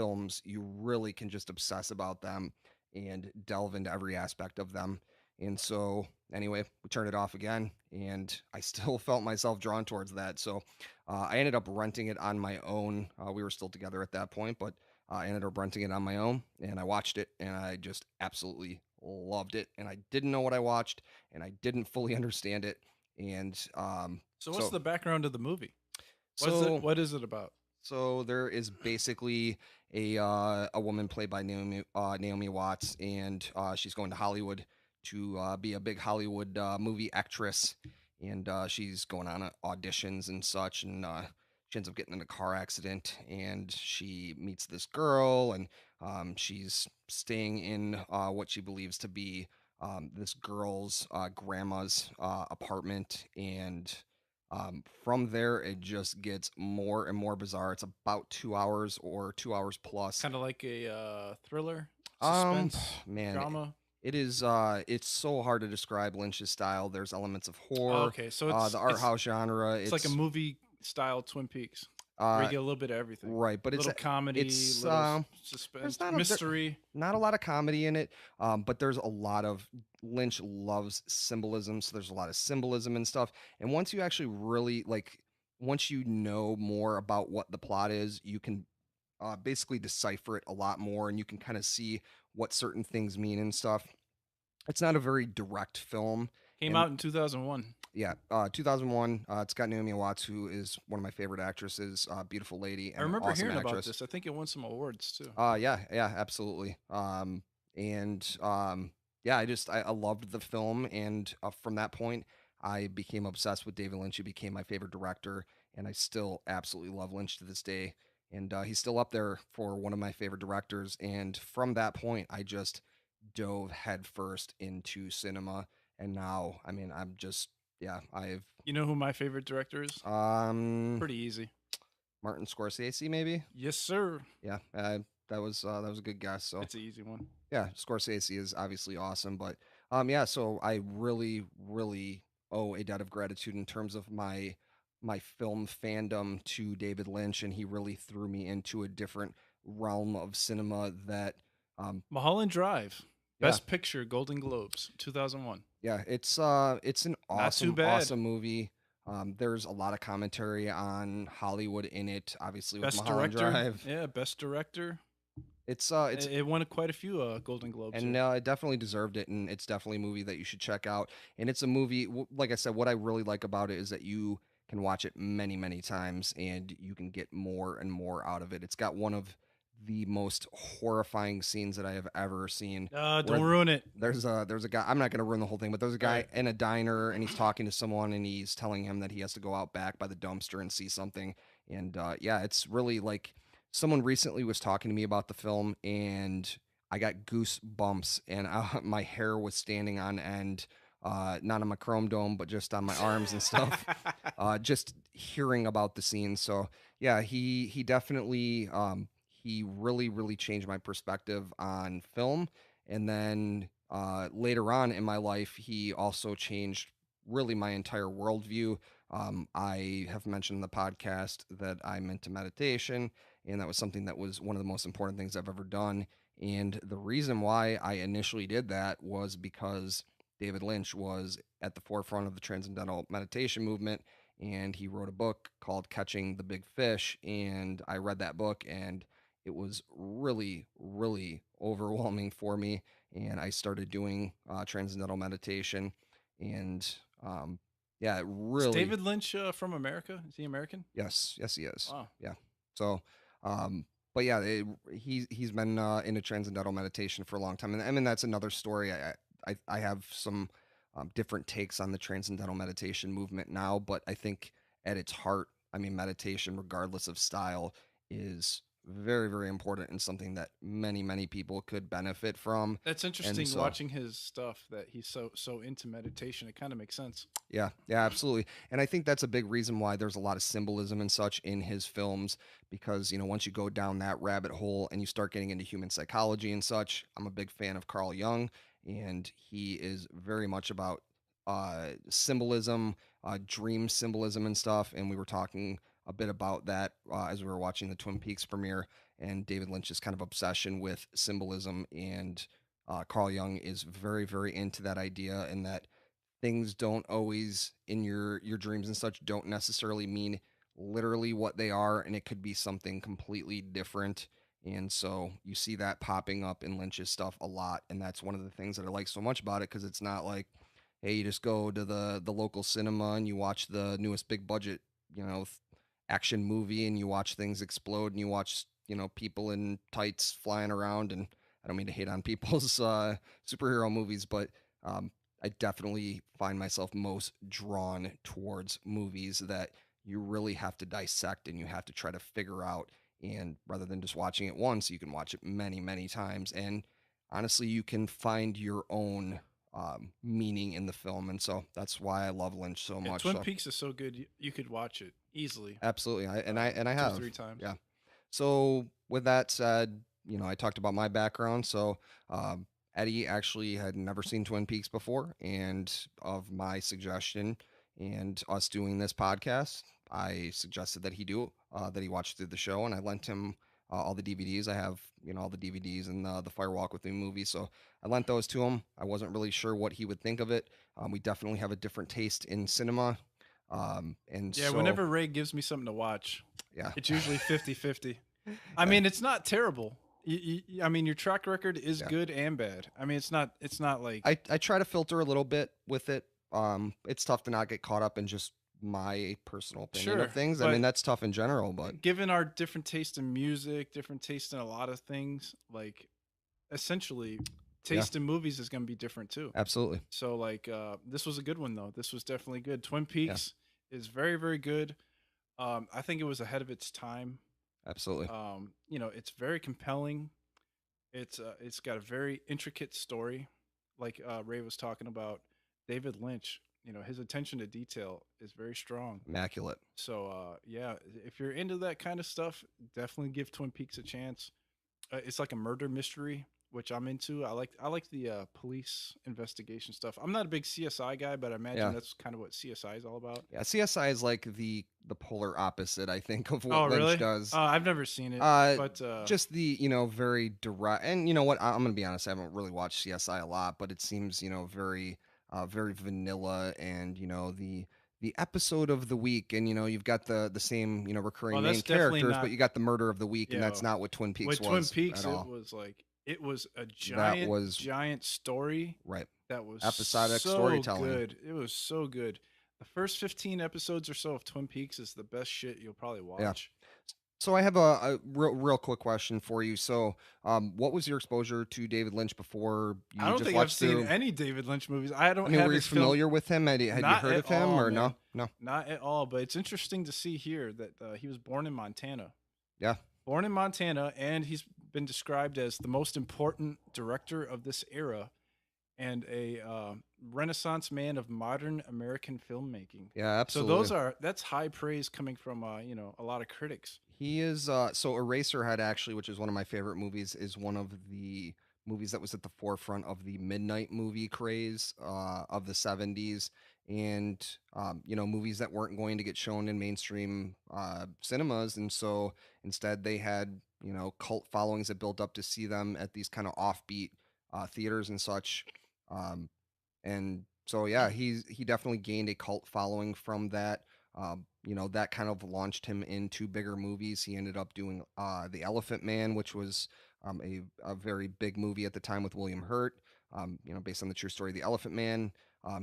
films, you really can just obsess about them and delve into every aspect of them. And so, anyway, we turned it off again, and I still felt myself drawn towards that. So, I ended up renting it on my own. We were still together at that point, but I ended up renting it on my own, and I watched it, and I just absolutely loved it. And I didn't know what I watched, and I didn't fully understand it. And So what's so, the background of the movie? so What is it about? so there is basically a woman played by Naomi Watts, and she's going to Hollywood to be a big Hollywood movie actress, and she's going on auditions and such, and she ends up getting in a car accident, and she meets this girl, and she's staying in what she believes to be this girl's grandma's apartment, and from there, it just gets more and more bizarre. It's about 2 hours or 2 hours plus. Kind of like a thriller, Um, suspense, man, drama. it is it's so hard to describe Lynch's style. There's elements of Oh, horror, okay, so the art house genre. it's like a movie style Twin Peaks where you Uh get a little bit of everything. right, but Little comedy, it's little there's suspense, not mystery. not a lot of comedy in it, but there's a lot of Lynch loves symbolism, so there's a lot of symbolism and stuff. And once you actually really once you know more about what the plot is, you can basically decipher it a lot more, and you can kind of see what certain things mean and stuff. It's not a very direct film, Came and out in 2001. yeah, 2001. It's got Naomi Watts, who is one of my favorite actresses, beautiful lady I and an remember awesome hearing about actress. this. I think it won some awards too. Yeah, yeah, absolutely. And yeah, I loved the film, and from that point, I became obsessed with David Lynch. He became my favorite director, and I still absolutely love Lynch to this day. And he's still up there for one of my favorite directors. And from that point, I just dove headfirst into cinema. And now, I mean, I'm just yeah, I've You know who my favorite director is? um Pretty easy. Martin Scorsese maybe. Yes, sir. Yeah, that was a good guess. So It's an easy one. yeah, Scorsese is obviously awesome, but yeah, so I really, really owe a debt of gratitude in terms of my film fandom to David Lynch, and he really threw me into a different realm of cinema that Mulholland Drive, yeah, Best Picture, Golden Globes, 2001. yeah, it's an Not too awesome, bad. awesome movie. There's a lot of commentary on Hollywood in it, obviously with Best Mulholland Director, Drive. yeah, Best Director. It's It won quite a few Golden Globes and here. it definitely deserved it, and it's definitely a movie that you should check out. And it's a movie, like I said, what I really like about it is that you can watch it many, many times, and you can get more and more out of it. It's got one of the most horrifying scenes that I have ever seen, Don't ruin it. there's a guy. I'm not going to ruin the whole thing, but there's a All guy right. in a diner, and he's talking to someone, and he's telling him that he has to go out back by the dumpster and see something. And yeah, it's really like someone recently was talking to me about the film, and I got goosebumps, and my hair was standing on end. Not on my chrome dome, but just on my arms and stuff. Just hearing about the scene. So yeah, he definitely he really changed my perspective on film. And then later on in my life, he also changed really my entire worldview. I have mentioned in the podcast that I'm into meditation, and that was something that was one of the most important things I've ever done. And the reason why I initially did that was because David Lynch was at the forefront of the transcendental meditation movement, and he wrote a book called Catching the Big Fish. And I read that book, and it was really overwhelming for me. And I started doing transcendental meditation, and yeah, it Is really, David Lynch from America? Is he American? yes, he is. Wow. Yeah. So, but yeah, he's been into transcendental meditation for a long time, and I mean that's another story. I have some different takes on the transcendental meditation movement now, but I think at its heart, I mean, meditation, regardless of style, is very important and something that many people could benefit from. That's And interesting so, watching his stuff that he's so into meditation. It kind of makes sense. yeah, absolutely. And I think that's a big reason why there's a lot of symbolism and such in his films because, once you go down that rabbit hole and you start getting into human psychology and such, I'm a big fan of Carl Jung, and he is very much about symbolism, dream symbolism and stuff. And we were talking a bit about that as we were watching the Twin Peaks premiere. and David Lynch's kind of obsession with symbolism. And Carl Jung is very, very into that idea, and that things don't always in your dreams and such don't necessarily mean literally what they are, and it could be something completely different. And so you see that popping up in Lynch's stuff a lot, and that's one of the things that I like so much about it, because it's not like, hey, you just go to the local cinema and you watch the newest big budget, you know, action movie, and you watch things explode, and you watch, people in tights flying around. And I don't mean to hate on people's superhero movies, but um, I definitely find myself most drawn towards movies that you really have to dissect and you have to try to figure out. And rather than just watching it once, you can watch it many, many times. And honestly, you can find your own meaning in the film. And so that's why I love Lynch so Yeah, much. Twin So Peaks is so good. You could watch it easily, absolutely. I two or have. three times. Yeah. So with that said, I talked about my background. So Eddie actually had never seen Twin Peaks before, and of my suggestion and us doing this podcast, I suggested that he watch through the show, and I lent him all the DVDs. I have, all the DVDs and the Fire Walk with Me movie, so I lent those to him. I wasn't really sure what he would think of it. We definitely have a different taste in cinema, and Yeah, so whenever Ray gives me something to watch, yeah, it's usually 50-50. I yeah, mean, it's not terrible. I mean, your track record is yeah. good and bad. I mean, it's not like I try to filter a little bit with it. It's tough to not get caught up in just my personal opinion of sure, things. I mean, but that's tough in general, but given our different taste in music, different taste in a lot of things, like essentially yeah, taste in movies is going to be different too. absolutely. So like this was a good one though. This was definitely good. Twin Yeah, Peaks is very very good. I think it was ahead of its time. absolutely. It's very compelling. It's got a very intricate story, like Ray was talking about. David Lynch, his attention to detail is very strong. Immaculate. So yeah, if you're into that kind of stuff, definitely give Twin Peaks a chance. It's like a murder mystery, which I'm into. I like the police investigation stuff. I'm not a big CSI guy, but I imagine Yeah. that's kind of what CSI is all about. Yeah, CSI is like the polar opposite, I think, of Oh, what Lynch really? does. I've never seen it, Uh, but just the, very direct, and you know what, I'm gonna be honest, I haven't really watched CSI a lot, but it seems, very, very vanilla, and the episode of the week, and you've got the same, well, recurring main that's definitely characters, but not. you got the murder of the week, and that's Yeah, not what Twin Peaks with Twin was Peaks, at it all. was like it was a That giant, was giant story right. that was Episodic so storytelling. good. It was so good. The first 15 episodes or so of Twin Peaks is the best shit you'll probably Yeah. watch. So I have a real quick question for you. So, what was your exposure to David Lynch before I you don't just think I've watched seen through? any David Lynch movies. I I don't mean, have were you his film. familiar with him? Had you Not heard at of him all, or no? man. No. Not at all. But it's interesting to see here that he was born in Montana. Yeah. Born in Montana, and he's been described as the most important director of this era and a renaissance man of modern American filmmaking. Yeah, So absolutely. that's high praise coming from a lot of critics. He is so Eraserhead actually, which is one of my favorite movies, is one of the movies that was at the forefront of the midnight movie craze of the 70s, and movies that weren't going to get shown in mainstream cinemas, and so instead they had, cult followings that built up to see them at these kind of offbeat theaters and such. Um, and so yeah, he definitely gained a cult following from that. That kind of launched him into bigger movies. He ended up doing The Elephant Man, which was a very big movie at the time with William Hurt, based on the true story of The Elephant Man.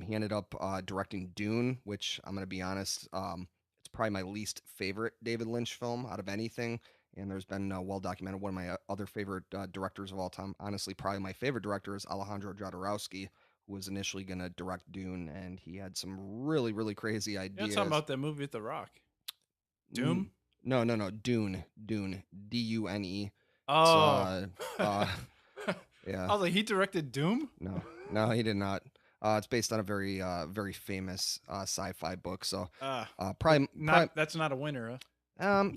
He ended up directing Dune, which I'm going to be honest, it's probably my least favorite David Lynch film out of anything. And there's been well documented. One of my other favorite directors of all time, honestly, probably my favorite director is Alejandro Jodorowsky, who was initially going to direct Dune, and he had some really, really crazy You're not talking ideas. about that movie with The Rock, N- Doom. no, no, no, Dune, Dune. It's Oh, yeah, I was like, he directed Doom. no, no, he did not. It's based on a very, very famous sci-fi book. So, Ah, probably, that's not a winner. Huh?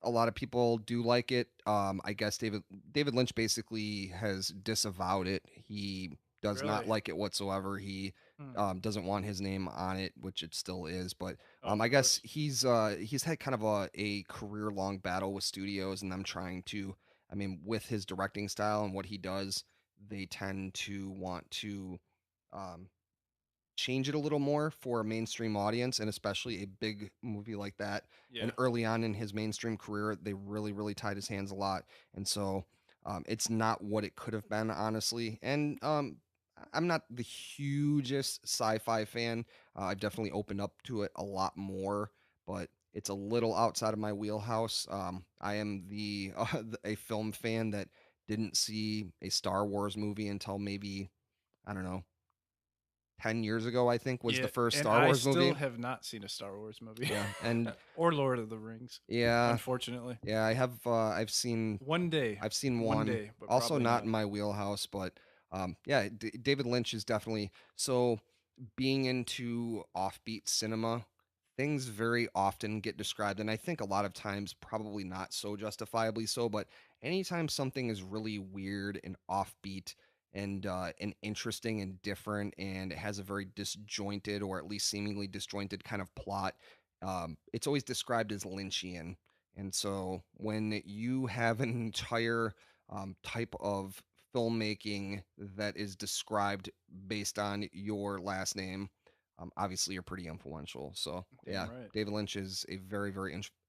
a lot of people do like it. I guess David Lynch basically has disavowed it. He does not Really? like it whatsoever. He Hmm. doesn't want his name on it, which it still is. But Of I guess course. he's had kind of a career long battle with studios and them trying to. I mean, with his directing style and what he does, they tend to want to um, change it a little more for a mainstream audience, and especially a big movie like that. And Yeah. early on in his mainstream career, they really tied his hands a lot, and so it's not what it could have been, honestly. And I'm not the hugest sci-fi fan. I've definitely opened up to it a lot more, but it's a little outside of my wheelhouse. I am a film fan that didn't see a Star Wars movie until maybe, I don't know, 10 years ago, I think, was the Yeah, first and Star I Wars still movie. have not seen a Star Wars movie Yeah, and or Lord of the Rings, yeah, unfortunately. yeah, I have, I've seen One one, day, but also probably not not. in my wheelhouse, but yeah, David Lynch is definitely so being into offbeat cinema. Things very often get described, and I think a lot of times probably not so justifiably so, but anytime something is really weird and offbeat and interesting and different, and it has a very disjointed or at least seemingly disjointed kind of plot, it's always described as Lynchian. And so when you have an entire type of filmmaking that is described based on your last name, obviously you're pretty influential. So Damn yeah, right. David Lynch is a very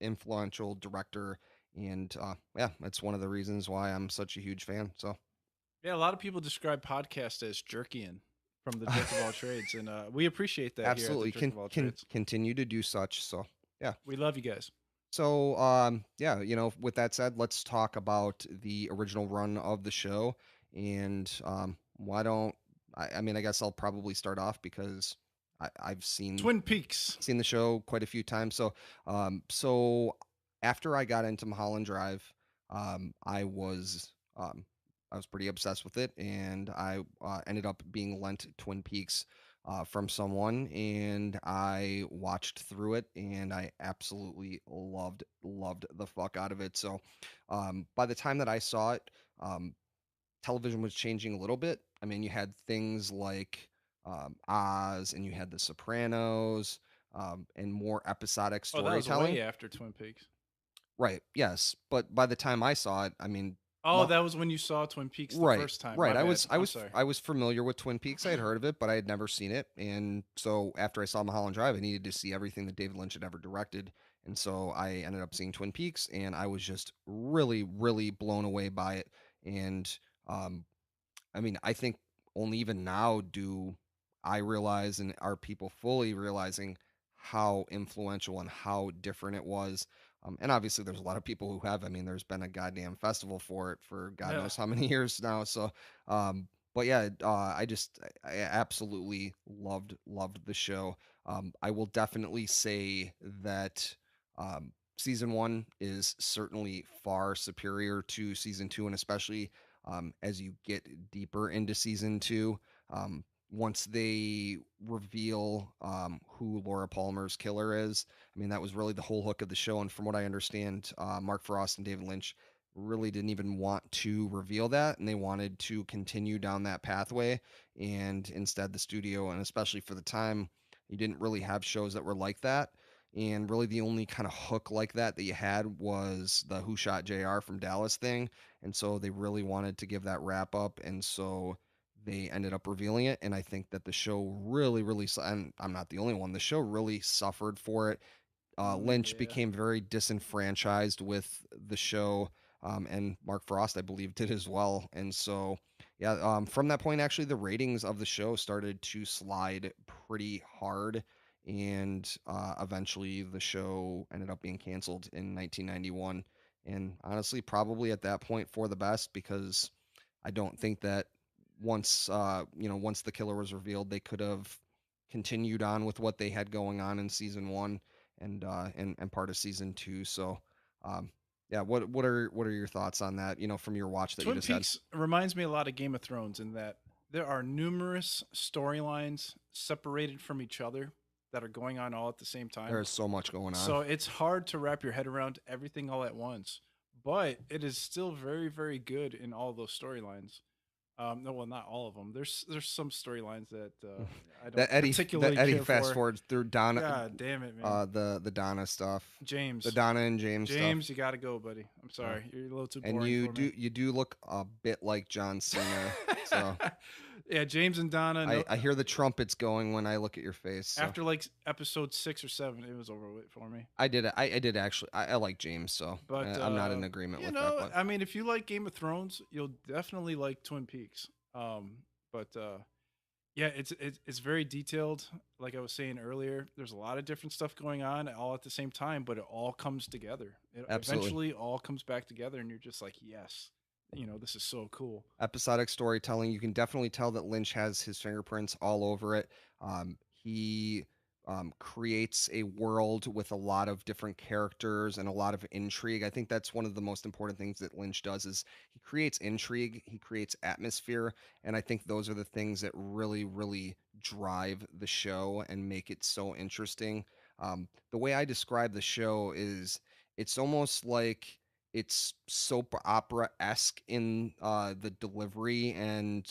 influential director, and yeah, that's one of the reasons why I'm such a huge fan. So Yeah, a lot of people describe podcast as jerkian from the Jerk of All Trades, and we appreciate that here at the absolutely Jerk can of All can Trades. continue to do such. So yeah. We love you guys. So, yeah, with that said, let's talk about the original run of the show. And why don't I mean, I guess I'll probably start off because I've Twin Peaks. seen the show quite a few times. So after I got into Mulholland Drive, um, I was um, I was pretty obsessed with it, and I ended up being lent Twin Peaks from someone, and I watched through it, and I absolutely loved the fuck out of it. So by the time that I saw it, um, television was changing a little bit. I mean, you had things like Oz, and you had The Sopranos, and more episodic Oh, that was storytelling. way after Twin Peaks. Right. Yes. But by the time I saw it, I mean, Oh, that was when you saw Twin Peaks the right, first time. right. My bad. I'm sorry. I was familiar with Twin Peaks. I had heard of it, but I had never seen it. And so after I saw Mulholland Drive, I needed to see everything that David Lynch had ever directed. And so I ended up seeing Twin Peaks, and I was just really blown away by it. And um, I mean, I think only even now do I realize and are people fully realizing how influential and how different it was. And obviously, there's a lot of people who have. I mean, there's been a goddamn festival for it for God Yeah. knows how many years now. So, but yeah, I absolutely loved the show. I will definitely say that season one is certainly far superior to season two, and especially as you get deeper into season two. Once they reveal who Laura Palmer's killer is, I mean, that was really the whole hook of the show. And from what I understand, Mark Frost and David Lynch really didn't even want to reveal that, and they wanted to continue down that pathway. And instead, the studio, and especially for the time, you didn't really have shows that were like that. And really, the only kind of hook like that that you had was the Who Shot JR from Dallas thing, and so they really wanted to give that wrap up, and so they ended up revealing it. And I think that the show and I'm not the only one, the show really suffered for it. Lynch Yeah. became very disenfranchised with the show, and Mark Frost, I believe, did as well. And so, yeah, from that point, actually, the ratings of the show started to slide pretty hard, and eventually the show ended up being canceled in 1991. And honestly, probably at that point for the best, because I don't think that once the killer was revealed, they could have continued on with what they had going on in season one and part of season two. So, um, yeah, what are your thoughts on that? From your watch that you Twin just had. Peaks reminds me a lot of Game of Thrones in that there are numerous storylines separated from each other that are going on all at the same There time. is so much going on. So it's hard to wrap your head around everything all at once, but it is still very, very good in all those storylines. No, well, not all of them. There's some storylines that I don't That particularly Eddie care fast for. forwards through Donna, God damn it, man. the Donna stuff, the James, Donna and James stuff. James, you gotta go, buddy. I'm Uh, sorry, you're a little too and boring for me. you do look a bit like John Cena. So Yeah, James and Donna. No, I hear the trumpets going when I look at your face. So after like episode 6 or 7, it was over with for me. I did actually. I like James, so But I'm not in agreement you with that. know, But I mean, if you like Game of Thrones, you'll definitely like Twin Peaks. But yeah, it's very detailed. Like I was saying earlier, there's a lot of different stuff going on all at the same time, but it all comes together. It absolutely, eventually all comes back together, and you're just like, yes, this is so cool. episodic storytelling. You can definitely tell that Lynch has his fingerprints all over it. He creates a world with a lot of different characters and a lot of intrigue. I think that's one of the most important things that Lynch does is he creates intrigue, he creates atmosphere, and I think those are the things that really, really drive the show and make it so interesting. The way I describe the show is it's almost like it's soap opera esque in the delivery and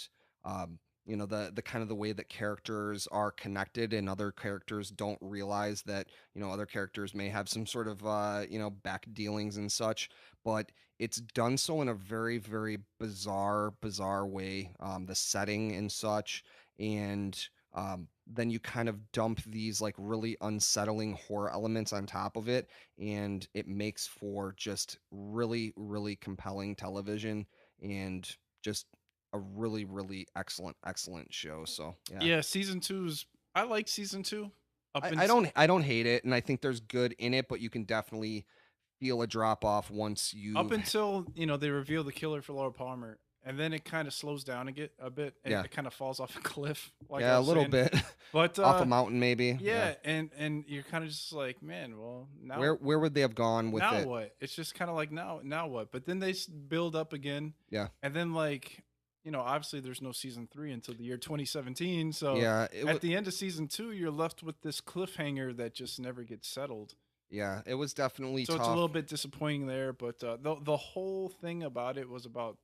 the kind of the way that characters are connected and other characters don't realize that other characters may have some sort of back dealings and such, but it's done so in a very very bizarre way, the setting and such, and then you kind of dump these like really unsettling horror elements on top of it, and it makes for just really really compelling television and just a really really excellent show. So yeah, Yeah, season two's. I like season two. Up I, in I don't I don't hate it, and I think there's good in it, but you can definitely feel a drop off once up you've until they reveal the killer for Laura Palmer, and then it kind of slows down a bit. yeah It kind of falls off a cliff, like I yeah a was little saying. bit But off a mountain maybe. Yeah, yeah, and you're kind of just like, man, well, where would they have gone with now it? what? It's just kind of like now what? But then they build up again, Yeah, and then like obviously there's no season 3 until the year 2017. So yeah, at the end of season 2, you're left with this cliffhanger that just never gets settled. yeah, it was definitely So it's a little tough. bit disappointing there, but the whole thing about it was about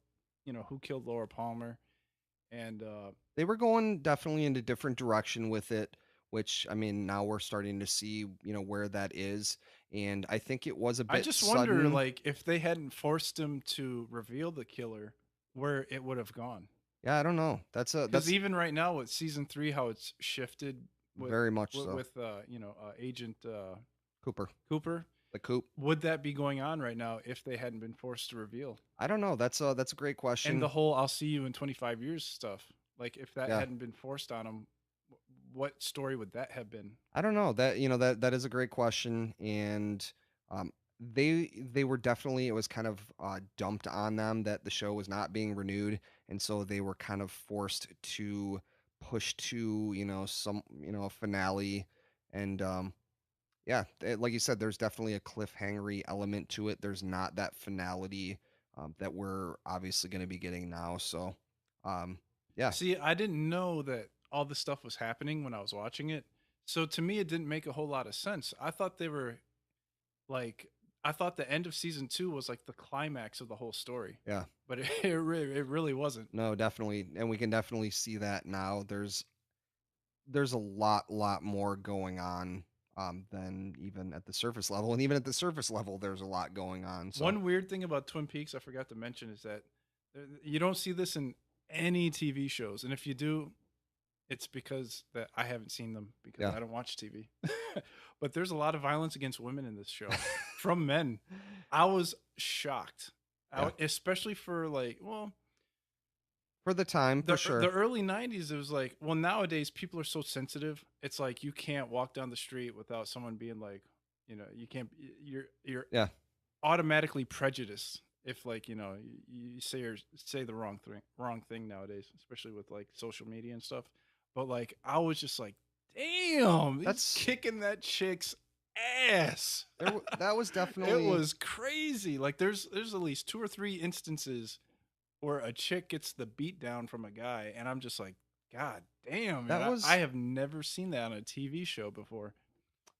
who killed Laura Palmer, and They were going definitely in a different direction with it, which I mean now we're starting to see where that is, and I think it was a I bit just wonder, sudden. like, if they hadn't forced him to reveal the killer, where it would have gone. Yeah, I don't know. Because That's even right now with season 3, how it's shifted with very much so. Agent Cooper, Cooper, the Coop. would that be going on right now if they hadn't been forced to reveal? I don't know. That's a great And the question. whole "I'll see you in 25 years" stuff, like if that Yeah, hadn't been forced on him, what story would that have been? I don't know. That is a great question, and they were definitely, it was kind of dumped on them that the show was not being renewed, and so they were kind of forced to push to some a finale, and yeah, like you said, there's definitely a cliffhangery element to it. There's not that finality that we're obviously going to be getting now. So, um, yeah, See, I didn't know that all this stuff was happening when I was watching it. So to me, it didn't make a whole lot of sense. I thought they were like, I thought the end of season 2 was like the climax of the whole story, yeah, but it really wasn't. no, definitely, and we can definitely see that now. There's a lot more going on than even at the surface level, and even at the surface level, there's a lot going on. So, One weird thing about Twin Peaks I forgot to mention is that you don't see this in any TV shows, and if you do, it's because that I haven't seen them because yeah, I don't watch TV. But there's a lot of violence against women in this show from men. I was shocked, yeah, especially for like, well, for the time, for the sure. early 90s. It was like, well, nowadays people are so sensitive. It's like you can't walk down the street without someone being like, you can't. You're Yeah, automatically prejudiced if like you say the wrong thing nowadays, especially with like social media and stuff. But like I was just like, damn, he's that's kicking that chick's ass. that was It definitely was crazy. Like there's at least 2 or 3 instances where a chick gets the beat down from a guy, and I'm just like, god damn, man, that I was have never seen that on a TV show before.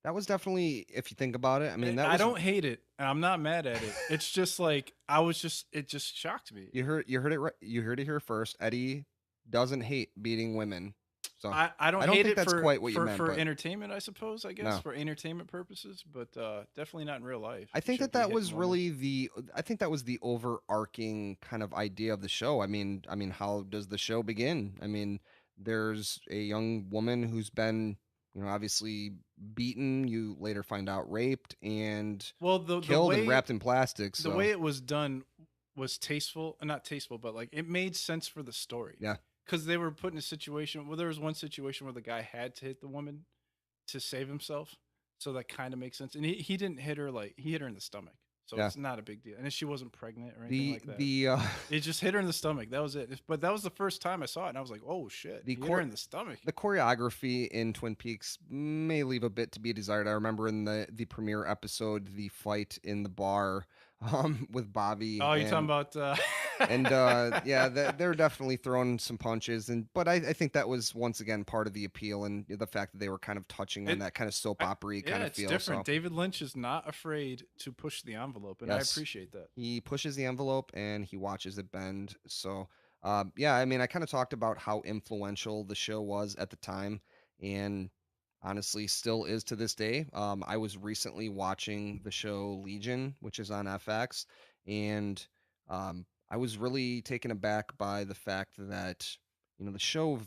that was definitely, if you think about it, I mean, that I was don't hate it, and I'm not mad at it. It's just like it just shocked me. you heard it right, you heard it here first. Eddie doesn't hate beating women, so I I don't don't hate think it that's quite what you meant, for but entertainment, I suppose. I guess no. for entertainment purposes, but definitely not in real life. I You think that shouldn't be that hitting was women. really the I think that was the overarching kind of idea of the show. I mean, how does the show begin? I mean, there's a young woman who's been, you know, obviously beaten. You later find out raped and Well, killed and wrapped in plastic. the So way it was done was tasteful, not tasteful, but like it made sense for the story yeah, because they were put in a situation. Well, there was one situation where the guy had to hit the woman to save himself, so that kind of makes sense. And he didn't hit her like he hit her in the stomach, so yeah. it's not a big deal. And she wasn't pregnant or anything like that. The It just hit her in the stomach. That was it. But that was the first time I saw it, and I was like, "Oh shit!" the He hit her core in the stomach. the choreography in Twin Peaks may leave a bit to be desired. I remember in the premiere episode, the fight in the bar with Bobby Oh, you talking about? and yeah, they're definitely throwing some punches, and but I think that was once again part of the appeal and the fact that they were kind of touching on it, that kind of soap opera yeah, kind of it's feel. different. So David Lynch is not afraid to push the envelope, and I yes, appreciate that. he pushes the envelope and he watches it bend. So yeah, I mean, I kind of talked about how influential the show was at the time, and honestly still is to this day. I was recently watching the show Legion, which is on FX, and I was really taken aback by the fact that, you know, the show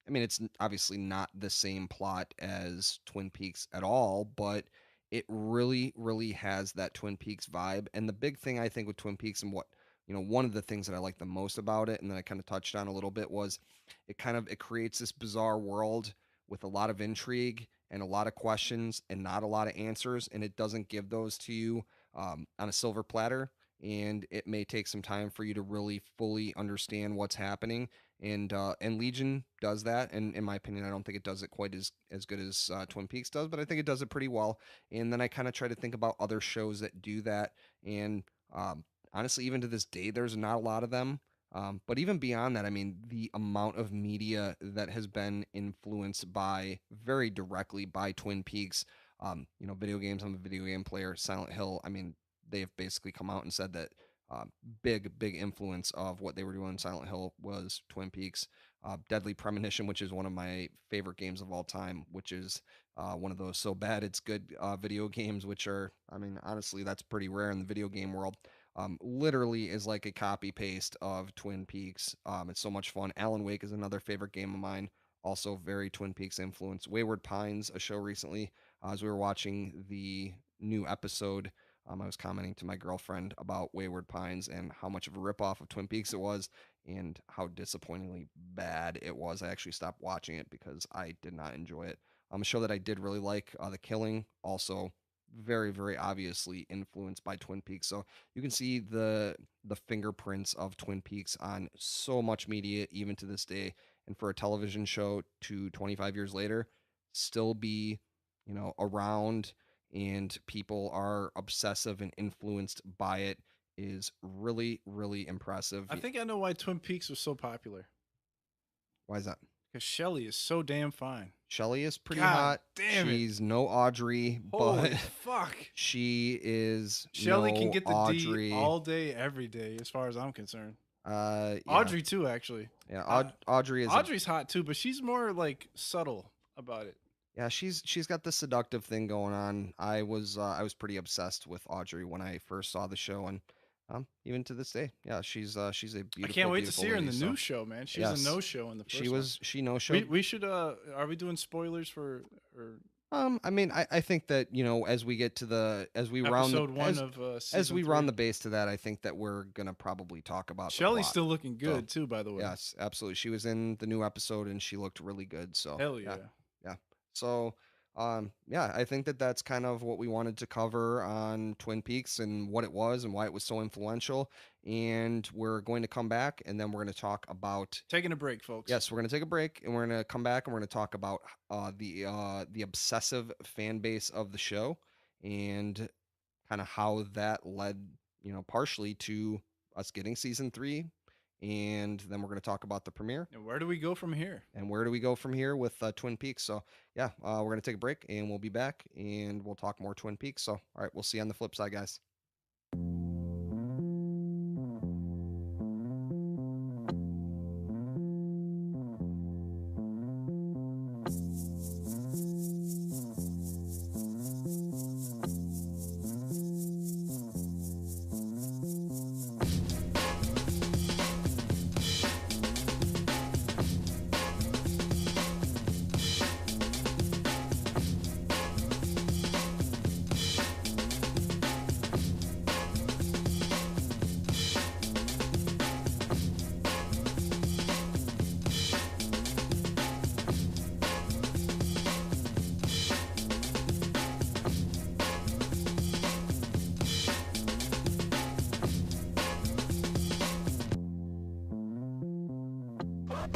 I mean, it's obviously not the same plot as Twin Peaks at all, but it really, really has that Twin Peaks vibe. And the big thing I think with Twin Peaks and what, you know, one of the things that I like the most about it, and that I kind of touched on a little bit, was it creates this bizarre world with a lot of intrigue and a lot of questions and not a lot of answers, and it doesn't give those to you on a silver platter. And it may take some time for you to really fully understand what's happening. And Legion does that. And in my opinion, I don't think it does it quite as good as Twin Peaks does, but I think it does it pretty well. And then I kind of try to think about other shows that do that. And honestly, even to this day, there's not a lot of them. But even beyond that, I mean, the amount of media that has been influenced by very directly by Twin Peaks, you know, video games. I'm a video game player. Silent Hill. I mean, they have basically come out and said that big influence of what they were doing in Silent Hill was Twin Peaks. Deadly Premonition, which is one of my favorite games of all time, which is one of those so bad it's good video games, which are, I mean, honestly, that's pretty rare in the video game world. Literally is like a copy paste of Twin Peaks. It's so much fun. Alan Wake is another favorite game of mine, also very Twin Peaks influence. Wayward Pines, a show recently, as we were watching the new episode. I was commenting to my girlfriend about Wayward Pines and how much of a ripoff of Twin Peaks it was, and how disappointingly bad it was. I actually stopped watching it because I did not enjoy it. A show that I did really like, The Killing, also very obviously influenced by Twin Peaks. So you can see the fingerprints of Twin Peaks on so much media even to this day. And for a television show to 25 years later still be, you know, around and people are obsessive and influenced by it is really impressive. I think I know why Twin Peaks was so popular. Why is that? Because Shelley is so damn fine. Shelley is pretty God hot. damn it! She's no Audrey, but Holy fuck! she is Shelley can no get the Audrey. D all day, every day, as far as I'm concerned. Yeah, Audrey too, actually. yeah. Uh, Audrey is Audrey's hot too, but she's more like subtle about it. yeah. She's got the seductive thing going on. I was pretty obsessed with Audrey when I first saw the show, and even to this day, yeah, she's a I beautiful. can't wait to Beautiful see her in lady, the so. new show, man. She was a Yes, no show in the first one. she no We showed. we should are we doing spoilers for or I mean, I think that, you know, as we get to as we round episode one of as season we three? round the base to that, I think that we're gonna probably talk about the Shelley's plot. still looking So, good too, by the way. yes, absolutely. She was in the new episode and she looked really good. So Hell yeah, yeah. yeah. So yeah, I think that that's kind of what we wanted to cover on Twin Peaks and what it was and why it was so influential. And we're going to come back and then we're going to talk about. Taking a break, folks. Yes, we're going to take a break and we're going to come back and we're going to talk about the obsessive fan base of the show and kind of how that led, you know, partially to us getting season 3 and then we're going to talk about the premiere. And where do we go from here? And where do we go from here with Twin Peaks? So, yeah, we're going to take a break and we'll be back and we'll talk more Twin Peaks. So, all right, we'll see you on the flip side, guys.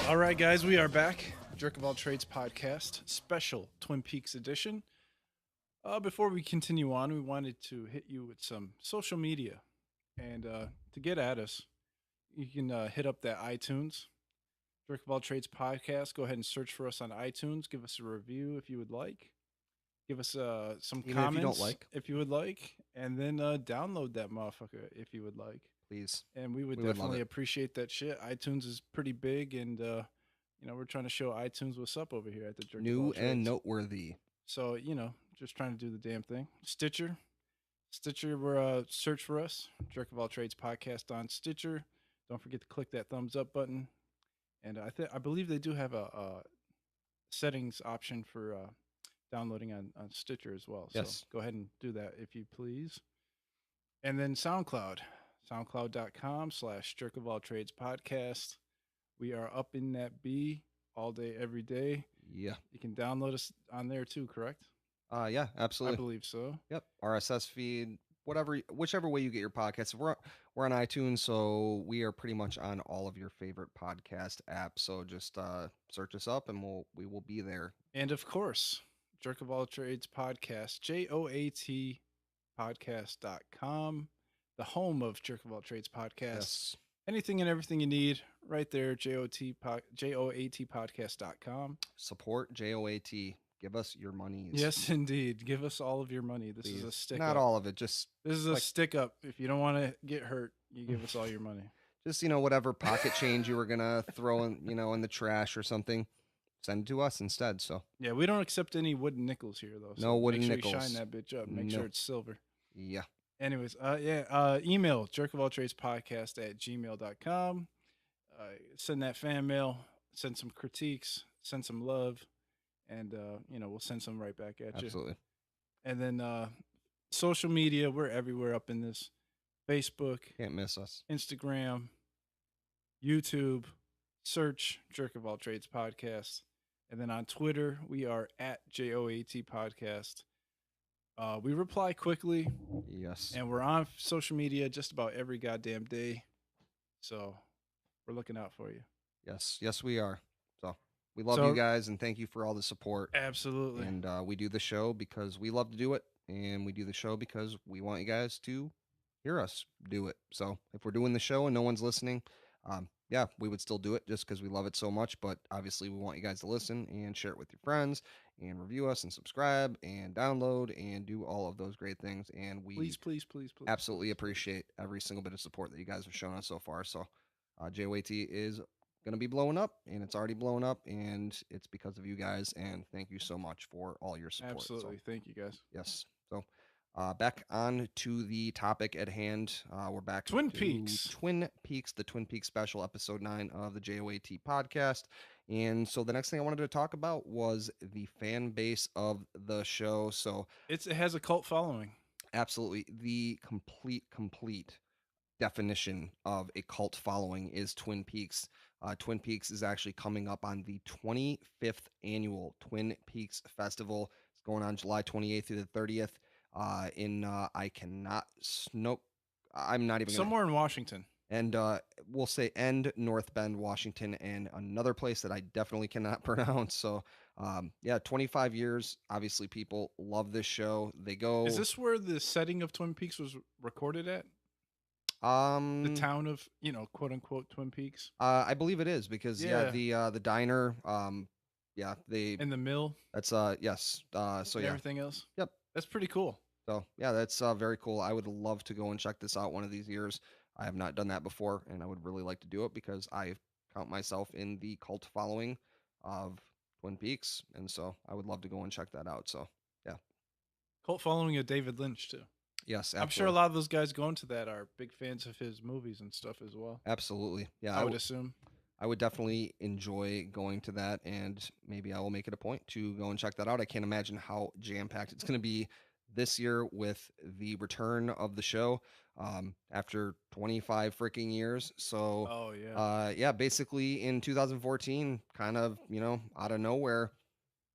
All right, guys, we are back. Jerk of All Trades podcast, special Twin Peaks edition. Before we continue on, we wanted to hit you with some social media. And to get at us, you can hit up that iTunes, Jerk of All Trades podcast. Go ahead and search for us on iTunes. Give us a review if you would like. Give us some Even comments if you don't like. if you would like. And then download that motherfucker if you would like. Please. And we would We would love definitely it. appreciate that shit. iTunes is pretty big, and we're trying to show iTunes what's up over here at the Jerk of All New and Trades. noteworthy. So just trying to do the damn thing. Stitcher, we're search for us, Jerk of All Trades podcast on Stitcher. Don't forget to click that thumbs up button, and I believe they do have a settings option for downloading on Stitcher as well. Yes. So go ahead and do that if you please. And then SoundCloud. SoundCloud.com/Jerk of All Trades podcast. We are up in that B all day, every day. Yeah. You can download us on there too, correct? Yeah, I absolutely. believe so. Yep. RSS feed, whichever way you get your podcasts. We're on iTunes, so we are pretty much on all of your favorite podcast apps. So just search us up, and we will be there. And of course, Jerk of All Trades podcast, JOAT podcast.com, the home of Jerk of All Trades podcast. Yes. Anything and everything you need right there, JOATpodcast.com. Support JOAT. Give us your monies. Yes, indeed. Give us all of your money. This is a Please. stick Not up. all of it. Just This is a like- stick up. If you don't want to get hurt, you give us all your money. just whatever pocket change you were gonna throw in in the trash or something, send it to us instead. So Yeah, we don't accept any wooden nickels here, though. No wooden make sure nickels. You shine that bitch up. Make sure No. it's silver. yeah. Anyways, email jerkofalltradespodcast@gmail.com. Send that fan mail, send some critiques, send some love, and we'll send some right back at you. Absolutely. And then social media, we're everywhere up in this. Facebook, Can't miss us. Instagram, YouTube, search Jerk of All Trades podcast. And then on Twitter, we are at JOAT podcast. We reply quickly, Yes. and we're on social media just about every goddamn day. So we're looking out for you. Yes, we are. So we love So- you guys, and thank you for all the support. Absolutely. And we do the show because we love to do it, and we do the show because we want you guys to hear us do it. So if we're doing the show and no one's listening, yeah, we would still do it just because we love it so much. But obviously, we want you guys to listen and share it with your friends and review us and subscribe and download and do all of those great things. And we Please. absolutely appreciate every single bit of support that you guys have shown us so far. So JOAT is going to be blowing up, and it's already blown up, and it's because of you guys. And thank you so much for all your support. So, Absolutely. Thank you, guys. yes. So back on to the topic at hand. We're back Twin to Peaks. Twin Peaks, the Twin Peaks special, episode 9 of the JOAT podcast. And so the next thing I wanted to talk about was the fan base of the show. So It has a cult following. absolutely, the complete definition of a cult following is Twin Peaks. Twin Peaks is actually coming up on the 25th annual Twin Peaks Festival. It's going on July 28th through the 30th. I'm not even gonna, Somewhere in Washington. and we'll say End, North Bend, Washington, and another place that I definitely cannot pronounce. So yeah, 25 years. Obviously, people love this show. They go. Is this where the setting of Twin Peaks was recorded at? The Um, town of, quote unquote Twin Peaks. I believe it is because yeah, Yeah, the diner, yeah, and the mill that's yes, so and yeah, everything else. yep. That's pretty cool. So yeah, that's very cool. I would love to go and check this out one of these years. I have not done that before, and I would really like to do it because I count myself in the cult following of Twin Peaks, and so I would love to go and check that out. So yeah, Cult following of David Lynch too. yes, I'm sure a absolutely, lot of those guys going to that are big fans of his movies and stuff as well. absolutely. Yeah, I would assume. I would definitely enjoy going to that, and maybe I will make it a point to go and check that out. I can't imagine how jam packed it's going to be this year with the return of the show after 25 freaking years. So, Oh yeah. yeah, basically in 2014, kind of, out of nowhere,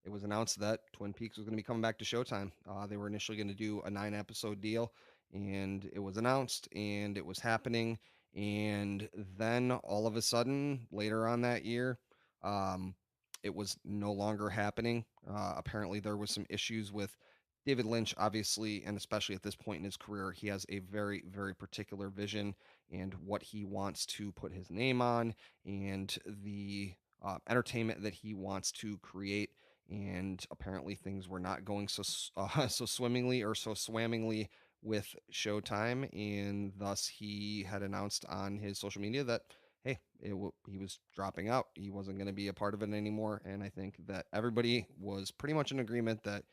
it was announced that Twin Peaks was going to be coming back to Showtime. They were initially going to do a 9 episode deal, and it was announced, and it was happening. And then all of a sudden, later on that year, um, it was no longer happening. Apparently, there was some issues with David Lynch, obviously, and especially at this point in his career, he has a very, very particular vision and what he wants to put his name on, and the entertainment that he wants to create, and apparently things were not going so swimmingly or so swammingly with Showtime, and thus he had announced on his social media that hey, he was dropping out. He wasn't going to be a part of it anymore, and I think that everybody was pretty much in agreement that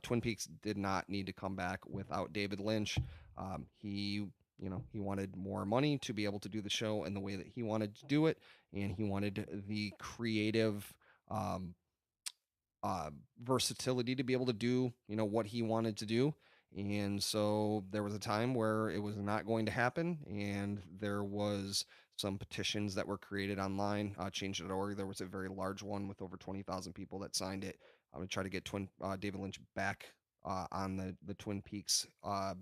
Twin Peaks did not need to come back without David Lynch. He wanted more money to be able to do the show in the way that he wanted to do it, and he wanted the creative um, uh, versatility to be able to do, what he wanted to do. And so there was a time where it was not going to happen, and there was some petitions that were created online, change.org. There was a very large one with over 20,000 people that signed it to try to get David Lynch back on the Twin Peaks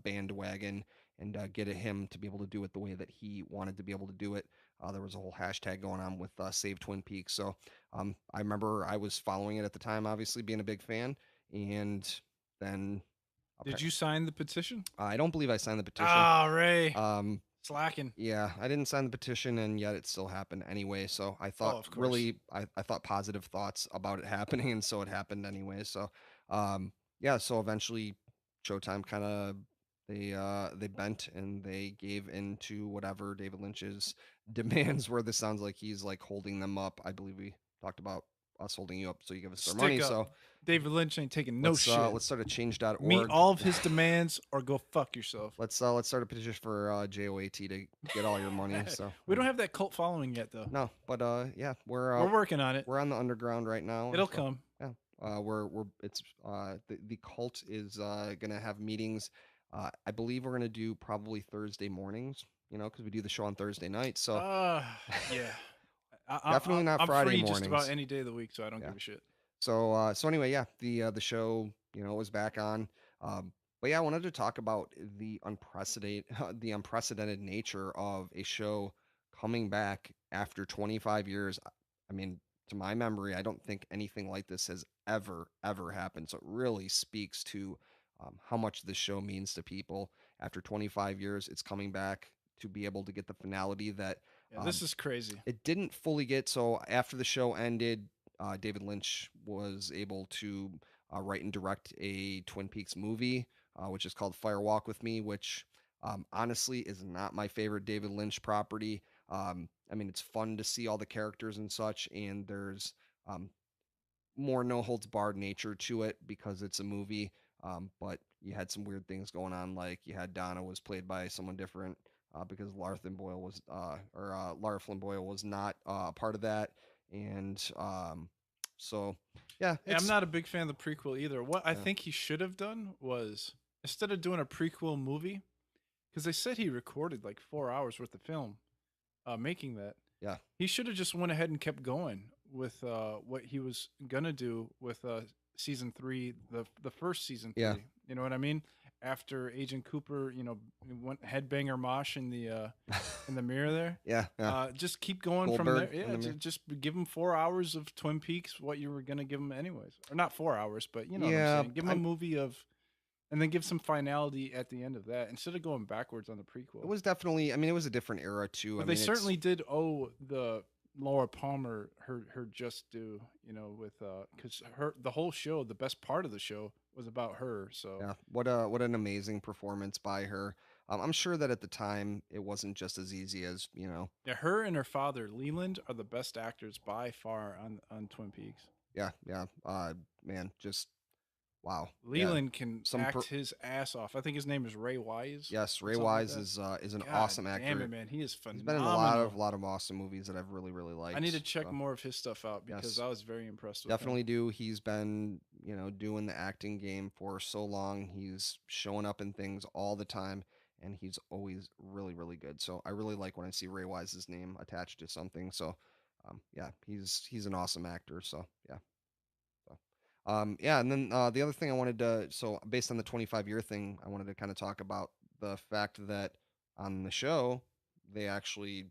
bandwagon, and get him to be able to do it the way that he wanted to be able to do it. There was a whole hashtag going on with Save Twin Peaks. So I remember I was following it at the time, obviously being a big fan, and then Did you sign the petition? I don't believe I signed the petition. Ah, Ray. Um, Slacking. yeah, I didn't sign the petition, and yet it still happened anyway. So I Oh, thought of course. really, I thought positive thoughts about it happening, and so it happened anyway. So, yeah, so eventually, Showtime kind of they bent and they gave into whatever David Lynch's demands were. This sounds like he's like holding them up. I believe we talked about us holding you up so you give us their money. Stick up. So David Lynch ain't taking no shit. let's start a change.org. Meet all of his demands or go fuck yourself. Let's start a petition for JOAT to get all your money. So We don't have that cult following yet though. no, but yeah, We're working on it. we're on the underground right now. It'll so, come. Yeah, we're it's the cult is gonna have meetings. I believe we're gonna do probably Thursday mornings. Because we do the show on Thursday night. So Yeah. Definitely not I'm Friday free mornings. just about any day of the week, so I don't Yeah. give a shit. so anyway, yeah, the show was back on. But yeah, I wanted to talk about the unprecedented the unprecedented nature of a show coming back after 25 years. I mean, to my memory, I don't think anything like this has ever happened. So it really speaks to how much this show means to people. After 25 years, it's coming back to be able to get the finality that Yeah, this is crazy. it didn't fully get. So after the show ended, David Lynch was able to write and direct a Twin Peaks movie, which is called Fire Walk with Me, which honestly is not my favorite David Lynch property. I mean, it's fun to see all the characters and such, and there's more no holds barred nature to it because it's a movie. But you had some weird things going on, like you had Donna was played by someone different because Lara Flynn Boyle was Lara Flynn Boyle was not a part of that, and so yeah, Yeah, I'm not a big fan of the prequel either. What I Yeah. think he should have done was instead of doing a prequel movie, because they said he recorded like 4 hours worth of film, making that. Yeah. He should have just went ahead and kept going with what he was gonna do with season 3, the first season 3. Yeah. You know what I mean? After Agent Cooper, went headbanger Mosh in the mirror there. yeah. Just keep going from Goldberg there. in the Yeah, mirror. just give him 4 hours of Twin Peaks, what you were gonna give him anyways, or not 4 hours, but you know what Yeah, I'm saying. Give him a movie of and then give some finality at the end of that instead of going backwards on the It prequel. was definitely, I mean, it was a different era too. I But they mean, it's certainly did owe the Laura Palmer her just due, with because her the whole show, the best part of the show was about her. So yeah, what an amazing performance by her. I'm sure that at the time it wasn't just as easy as, yeah, her and her father Leland are the best actors by far on Twin Peaks. yeah, yeah. Man, just wow. Yeah, Leland can some act his ass off. I think his name is Ray Wise yes, or Ray something like Wise that. is an God awesome damn actor. it, man, he is He's been in a lot of phenomenal. awesome movies that I've really really I need to liked. check So more of his stuff out because yes, I was very impressed with him. definitely do. He's been, doing the acting game for so long. He's showing up in things all the time, and he's always really, really good. So I really like when I see Ray Wise's name attached to something. So, yeah, he's an awesome actor. So yeah. So, yeah, and then the other thing I wanted to, so based on the 25-year thing, I wanted to kind of talk about the fact that on the show, they actually,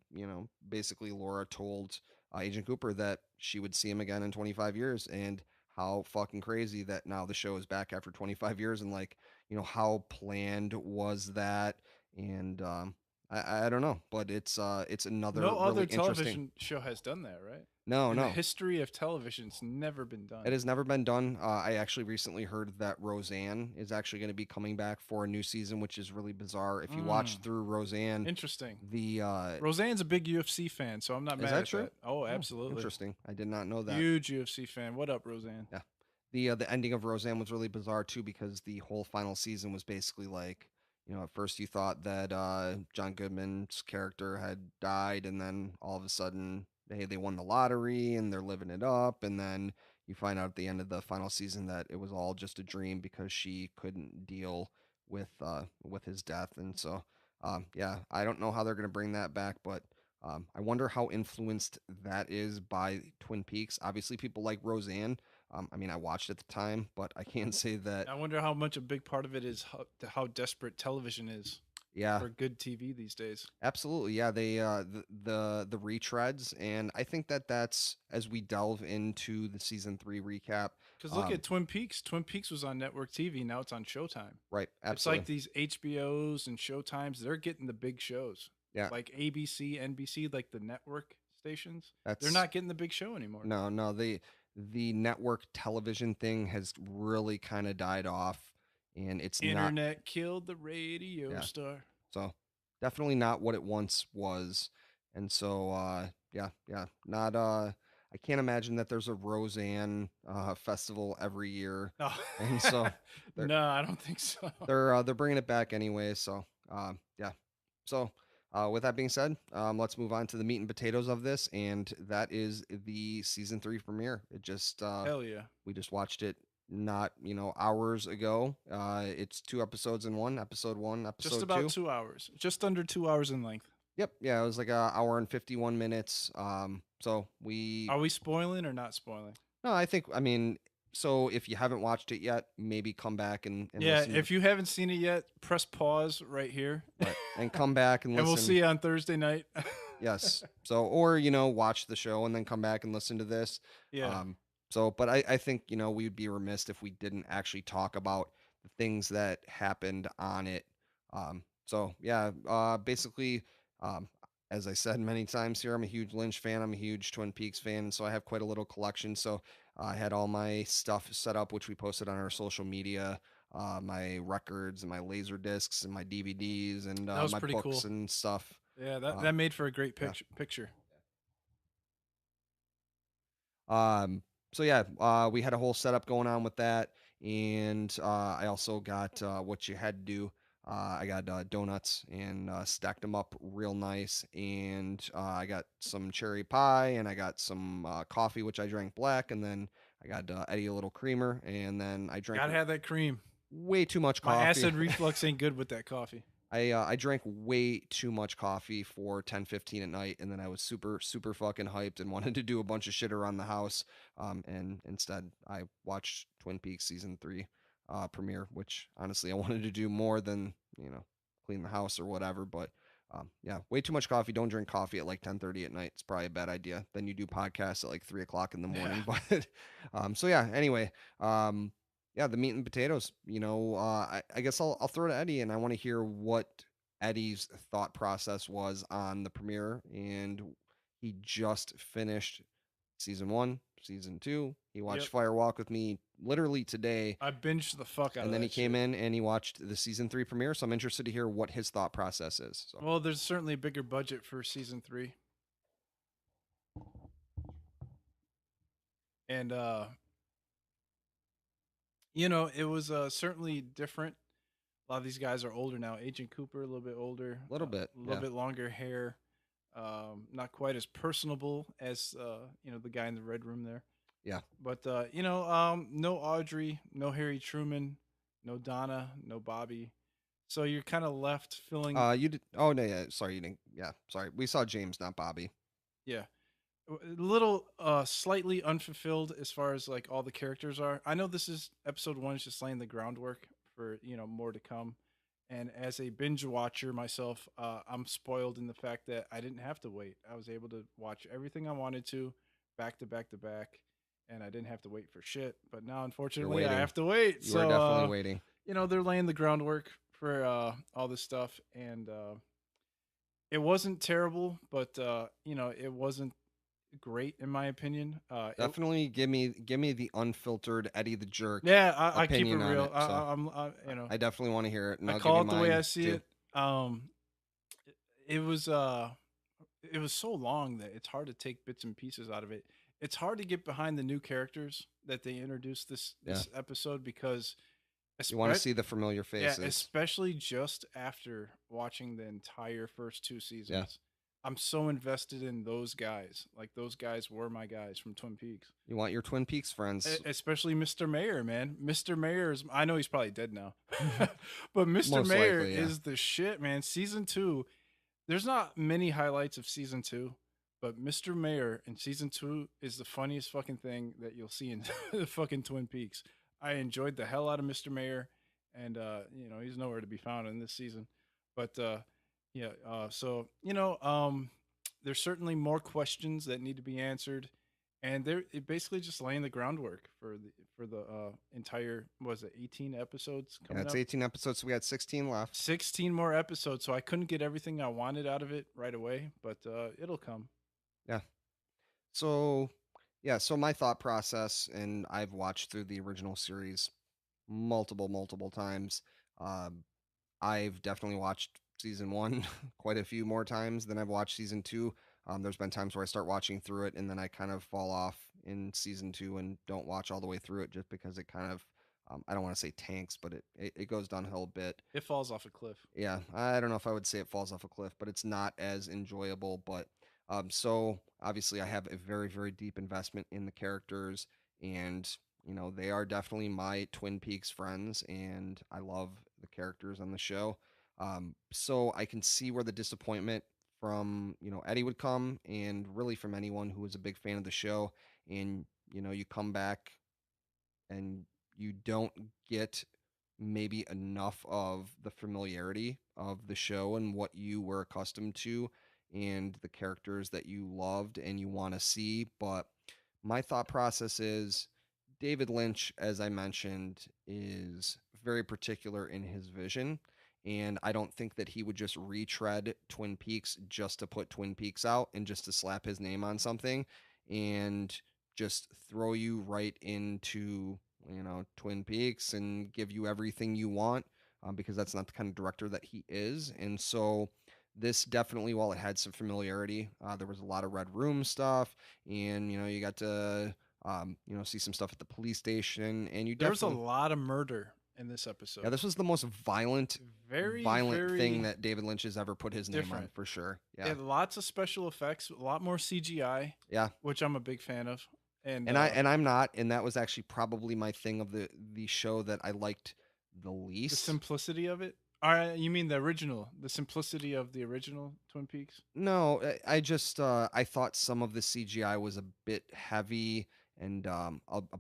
basically Laura told Agent Cooper that she would see him again in 25 years, and how fucking crazy that now the show is back after 25 years, and like, how planned was that? And I don't know, but it's another No really other interesting. television show has done that, right? No, In the no, history of television, it's never been it done. has never been done. I actually recently heard that Roseanne is actually going to be coming back for a new season, which is really bizarre. If you watch Mm, through Roseanne, interesting. the Roseanne's a big UFC fan, so I'm not is mad that at true? that. Oh, Oh, absolutely. interesting. I did not know that. Huge UFC fan. What up, Roseanne? Yeah, the ending of Roseanne was really bizarre too, because the whole final season was basically like, at first you thought that John Goodman's character had died, and then all of a sudden, hey, they won the lottery and they're living it up, and then you find out at the end of the final season that it was all just a dream because she couldn't deal with his death, and so yeah, I don't know how they're gonna bring that back, but I wonder how influenced that is by Twin Peaks. Obviously, people like Roseanne. I mean, I watched at the time, but I can't say that. I wonder how much a big part of it is how desperate television is Yeah, for good TV these days. absolutely. Yeah, they the retreads, and I think that that's as we delve into the season 3 recap. Because look at Um, Twin Peaks. Twin Peaks was on network TV. Now it's on Showtime. right, It's like absolutely. these HBOs and Showtimes. They're getting the big shows, Yeah, like ABC, NBC, like the network stations. They're that's not getting the big show anymore. no, no. The network television thing has really kind of died off, and it's not. Internet killed the radio Yeah, star. so definitely not what it once was. And so yeah, yeah, not I can't imagine that there's a Roseanne festival every year. Oh. And so they're No, I don't think so. they're bringing it back anyway, so yeah. So with that being said, let's move on to the meat and potatoes of this, and that is the season 3 premiere. It just Hell yeah. we just watched it not, hours ago. It's 2 episodes in one. Episode 1, Just episode about 2. 2 hours. Just under 2 hours in length. Yep. Yeah, it was like a hour and 51 minutes. So we Are we spoiling or not spoiling? no, I mean, so if you haven't watched it yet, maybe come back and Yeah, listen to if you haven't seen it yet, press pause right here. right, and come back and And we'll listen. see you on Thursday night. Yes. So or watch the show and then come back and listen to this. Yeah. So but I think, we'd be remiss if we didn't actually talk about the things that happened on it. So yeah, basically um as I said many times here, I'm a huge Lynch fan. I'm a huge Twin Peaks fan, so I have quite a little collection. So I had all my stuff set up, which we posted on our social media, my records and my laser discs and my DVDs and That was my pretty books cool. and stuff. Yeah, that, Um, that made for a great yeah. picture. So yeah, we had a whole setup going on with that, and I also got what you had to do. I got donuts and stacked them up real nice, and I got some cherry pie, and I got some coffee, which I drank black, and then I got Eddie a little creamer, and then I drank Gotta have that cream. way too much My coffee. acid reflux ain't good with that coffee. I drank way too much coffee for 10:15 at night, and then I was super super fucking hyped and wanted to do a bunch of shit around the house. And instead I watched Twin Peaks season 3 premiere, which honestly I wanted to do more than clean the house or whatever. But yeah, way too much coffee. Don't drink coffee at like 10:30 at night. It's probably a bad idea. Then you do podcasts at like 3 o'clock in the morning. Yeah. But so yeah. Anyway, Yeah, the meat and potatoes. I guess I'll throw to Eddie, and I want to hear what Eddie's thought process was on the premiere. And he just finished season one, season two. He watched Yep. Fire Walk with me literally today, I binged the fuck out and of then he that came shit. in and he watched the season three premiere. So I'm interested to hear what his thought process is. So Well, there's certainly a bigger budget for season 3. And it was certainly different. A lot of these guys are older now. Agent Cooper a little bit older, a little bit, a little yeah, bit longer hair. Not quite as personable as the guy in the red room there. yeah. But no Audrey, no Harry Truman, no Donna, no Bobby. So you're kind of left feeling, You did. Oh no, yeah. Sorry, you didn't. Yeah, sorry. We saw James, not Bobby. yeah, a little slightly unfulfilled as far as like all the characters are. I know this is episode 1 is just laying the groundwork for more to come. And as a binge watcher myself, I'm spoiled in the fact that I didn't have to wait. I was able to watch everything I wanted to, back to back to back, and I didn't have to wait for shit. But now, You're unfortunately, I waiting. have to wait. You are So, definitely waiting. they're laying the groundwork for all this stuff, and it wasn't terrible, but it wasn't great in my opinion. Definitely give me the unfiltered Eddie the Jerk Yeah, I keep it opinion on real. it. So I'm. I definitely want to hear it, and I I'll give call you it the way I mine see too. it. It was it was so long that it's hard to take bits and pieces out of it. It's hard to get behind the new characters that they introduced Yeah, this episode because you want to especially see the familiar yeah, faces. especially just after watching the entire first 2 Yeah, seasons. I'm so invested in those guys. Like those guys were my guys from Twin Peaks. you want your Twin Peaks friends. Especially Mr. Mayor, man. Mr. Mayor is, I know he's probably dead now, but Mr. Most Mayor likely, yeah. is the shit, man. Season 2, there's not many highlights of season 2, but Mr. Mayor in season 2 is the funniest fucking thing that you'll see in the fucking Twin Peaks. I enjoyed the hell out of Mr. Mayor, and he's nowhere to be found in this season. But yeah, so there's certainly more questions that need to be answered, and they're basically just laying the groundwork for the entire, what was it, 18 episodes Yeah, coming it's up. 18 episodes, so we got 16 left. 16 more episodes, so I couldn't get everything I wanted out of it right away, but it'll come. Yeah. So, yeah. So my thought process, and I've watched through the original series multiple times. Um, I've definitely watched season one quite a few more times than I've watched season two. There's been times where I start watching through it and then I kind of fall off in season two and don't watch all the way through it just because it kind of, I don't want to say tanks, but it goes downhill a bit. It falls off a cliff. Yeah, I don't know if I would say it falls off a cliff, but it's not as enjoyable. But so obviously, I have a very deep investment in the characters, and they are definitely my Twin Peaks friends, and I love the characters on the show. So I can see where the disappointment from Eddie would come, and really from anyone who was a big fan of the show, and you come back and you don't get maybe enough of the familiarity of the show and what you were accustomed to and the characters that you loved and you want to see. But my thought process is David Lynch, as I mentioned, is very particular in his vision. And I don't think that he would just retread Twin Peaks just to put Twin Peaks out and just to slap his name on something and just throw you right into Twin Peaks and give you everything you want, because that's not the kind of director that he is. And so this definitely, while it had some familiarity, there was a lot of Red Room stuff, and you got to see some stuff at the police station, and you There was a definitely, lot of murder in this yeah, episode. this was the most violent Very, violent thing very that David Lynch has ever put his name on, different. for sure. Yeah, And lots of special effects, a lot more CGI, yeah. which I'm a big fan of. And And I'm not, and that was actually probably my thing of the show that I liked the the least. simplicity of it. You mean the simplicity of the original Twin Peaks? No, I just I thought some of the CGI was a bit heavy and a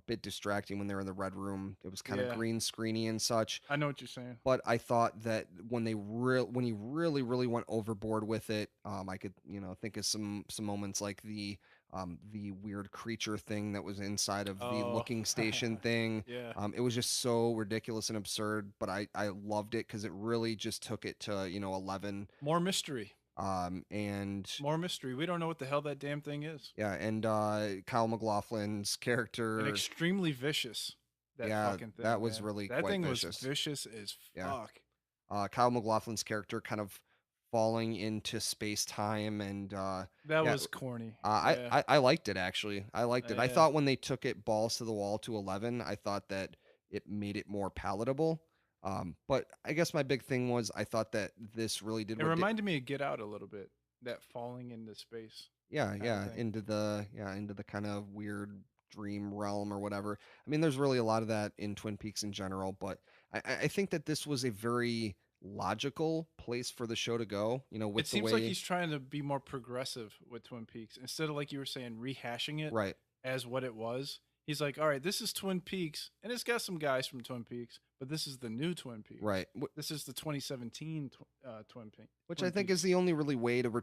bit distracting when they were in the red room. It was kind of Yeah, green screeny and such. I know what you're saying. But I thought that when he really went overboard with it, I could think of some moments like the the weird creature thing that was inside of the Oh, looking station thing. yeah. It was just so ridiculous and absurd, but I loved it because it really just took it to 11. More mystery. And More mystery. We don't know what the hell that damn thing is. yeah, and Kyle McLaughlin's And character, extremely vicious. That yeah, fucking that thing, was man. really That quite thing was vicious. vicious as Yeah, fuck. Kyle McLaughlin's character kind of falling into space time, and That yeah, was corny. I, Yeah. I I liked it actually. I liked it. I Yeah. thought when they took it balls to the wall to 11, I thought that it made it more palatable. But I guess my big thing was I thought that this really did It what did. reminded me of Get Out a little bit. That falling into space Yeah, kind of yeah, thing. into the kind of weird dream realm or whatever. I mean, there's really a lot of that in Twin Peaks in general, but I think that this was a very logical place for the show to go. It With the seems like way, he's trying to be more progressive with Twin Peaks instead of, like you were saying, rehashing it right, as what it was. He's like, all right, this is Twin Peaks, and it's got some guys from Twin Peaks, but this is the new Twin Peaks. right, This is the 2017 which I Twin think is Peaks. the only really way to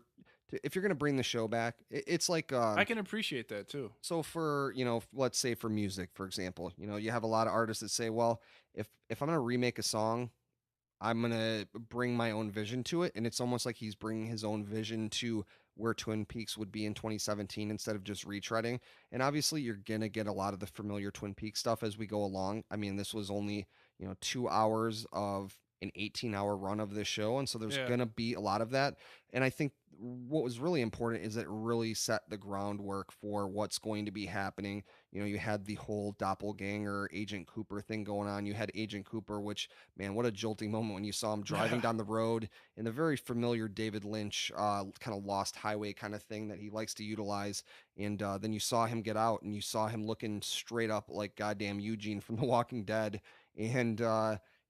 if you're gonna bring the show back. It's like I can appreciate that too. so for let's say for music, for example, you have a lot of artists that say, well, if I'm gonna remake a song, I'm gonna bring my own vision to it, and it's almost like he's bringing his own vision to where Twin Peaks would be in 2017 instead of just retreading. And obviously, you're gonna get a lot of the familiar Twin Peaks stuff as we go along. I mean, this was only 2 hours of an 18-hour run of this show, and so there's Yeah. gonna be a lot of that. And I think what was really important is that it really set the groundwork for what's going to be happening. You had the whole doppelganger Agent Cooper thing going on. You had Agent Cooper, which, man, what a jolting moment when you saw him driving down the road in the very familiar David Lynch kind of lost highway kind of thing that he likes to utilize. And then you saw him get out and you saw him looking straight up like goddamn Eugene from The Walking Dead. And